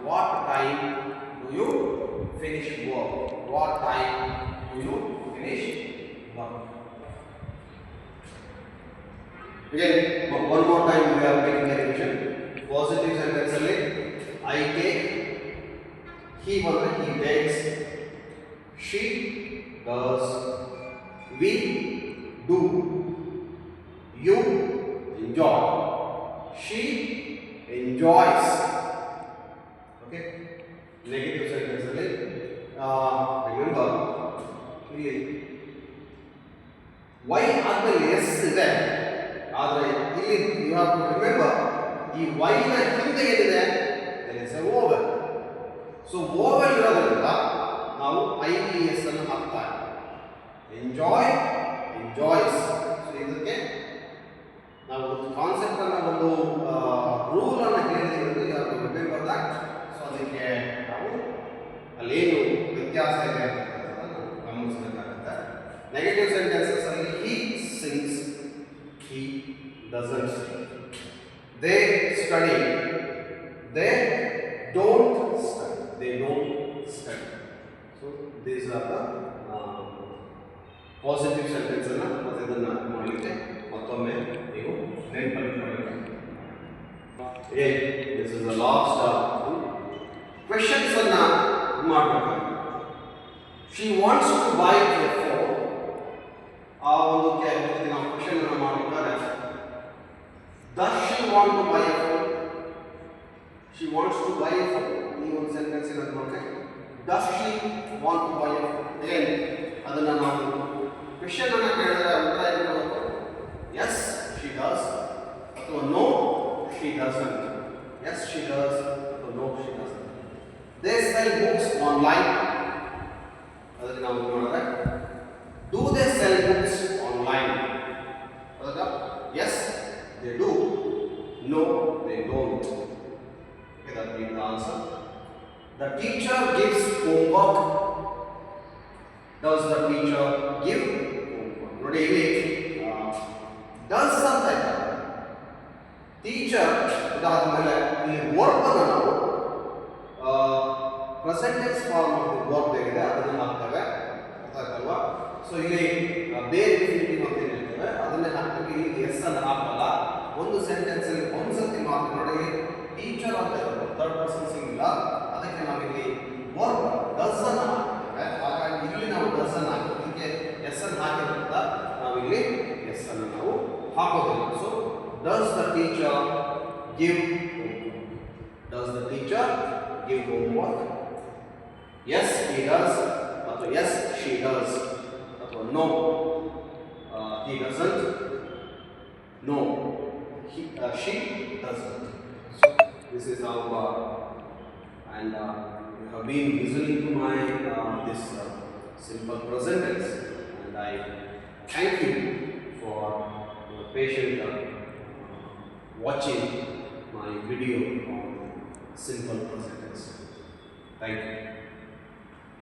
what time do you finish work what time do you finish work again one more time we are making a revision positive sentence ಅಲ್ಲಿ I take he ಬಂದ್ರೆ he takes she does we do you enjoy she enjoys okay negative sentence ಅಲ್ಲಿ remember ಇಲ್ಲಿ y ಆದ್ಮೇಲೆ s ಇದೆ ಆದರೆ ಇಲ್ಲಿ you have to remember ಈ y ನ ಹಿಂದೆ ಏನಿದೆ there is a vowel so vowel ಇರೋದ್ರಿಂದ ನಾವು ಐ ಇ ಎಸ್ ಅನ್ನು ಹಾಕ್ತಾ ಎಂಜಾಯ್ ಎಂಜಾಯ್ಸ್ ಸೊ ಇದಕ್ಕೆ ನಾವು ಒಂದು ಕಾನ್ಸೆಪ್ಟ್ ಅನ್ನ ಒಂದು ರೂಲ್ ಅನ್ನು ಹೇಳಿದ್ದೀವಿ ಯಾರು ರಿಮೆಂಬರ್ ದಟ್ ಸೊ ಅದಕ್ಕೆ ನಾವು ಅಲ್ಲೇನು ವ್ಯತ್ಯಾಸ ಇದೆ ಅಂತ ಗಮನಿಸಬೇಕಾಗುತ್ತೆ ನೆಗೆಟಿವ್ ಸೆಂಟೆನ್ಸಸ್ ಅಲ್ಲಿ he sings he doesn't sing they study they don't study they don't study so these are the positive sentence ಅನ್ನು ಮತ್ತೆ ಇದನ್ನ ಮಾಡಲಿಕ್ಕೆ ಮತ್ತೊಮ್ಮೆ ನೀವು ನೆನಪಿಟ್ಕೊಳ್ಳಬೇಕು this is the last questions ಅನ್ನ ಮಾಡಬೇಕು she wants to buy a phone ಆ ಒಂದು ನಾವು ಕ್ವೆಶ್ಚನ್ ಅನ್ನು ಮಾಡಬೇಕಾದ್ರೆ does she want to buy a phone she wants to buy a phone ಈ ಒಂದು ಸೆಂಟೆನ್ಸ್ ಅನ್ನು ಮಾಡಬೇಕು does she want to buy a phone again ಅದನ್ನ ನಾವು ಕ್ವೆಶ್ಚನ್ ಅನ್ನು ಕೇಳಿದ್ರೆ ಉತ್ತರ ಏನು ಕೊಡಬೇಕು yes she does ಅಥವಾ no she doesn't yes she does ಅಥವಾ no she doesn't they sell books online ಅದನ್ನ ನಾವು ನೋಡಿದ್ರೆ do they sell books online ಅದಕ್ಕೆ yes they do no they don't okay that means the answer the teacher gives homework does the teacher give homework ನೋಡಿ ಇಲ್ಲಿ does ಅಂತ ಇದೆ teacher ಇದಾದ್ಮೇಲೆ ಇಲ್ಲಿ ವರ್ಕ್ ಅನ್ನು ನಾವು present tense form of work ಏನಿದೆ ಅದನ್ನ ಹಾಕ್ತೇವೆ ಅರ್ಥ ಆಯ್ತಲ್ವಾ ಸೊ ಇಲ್ಲಿ ಬೇರೆ ಇನ್ಫಿನಿಟಿವ್ ಅಂತ ಹೇಳ್ತೇವೆ ಅದನ್ನೇ ಹಾಕ್ತೇವೆ ಇಲ್ಲಿ ಎಸ್ ಅನ್ನು ಹಾಕಲ್ಲ ಒಂದು ಸೆಂಟೆನ್ಸ್ ಅಲ್ಲಿ ಒಂದ್ಸತಿ ಮಾತ್ರ ನೋಡಿ ಟೀಚರ್ ಅಂತ ಥರ್ಡ್ ಪರ್ಸನ್ ಸಿಂಗುಲರ್ ಅದಕ್ಕೆ ನಾವು ಇಲ್ಲಿ ವರ್ಕ್ ಡಸ್ ಅನ್ನು ಹಾಕ್ತೇವೆ ಹಾಗಾಗಿ ಇಲ್ಲಿ ನಾವು ಡಸ್ ಅನ್ನು ಹಾಕೋದಕ್ಕೆ ಎಸ್ ಅನ್ನು ಹಾಕಿರೋದ್ರಿಂದ ನಾವು ಇಲ್ಲಿ ಎಸ್ ಅನ್ನು ನಾವು ಹಾಕೋದಿಲ್ಲ so does the teacher give homework does the teacher give homework yes he does ಅಥವಾ yes she does ಅಥವಾ no he doesn't no she doesn't so this is how and you have been listening to my this simple present tense and I thank you for your patient watching my video on simple present tense. Thank you.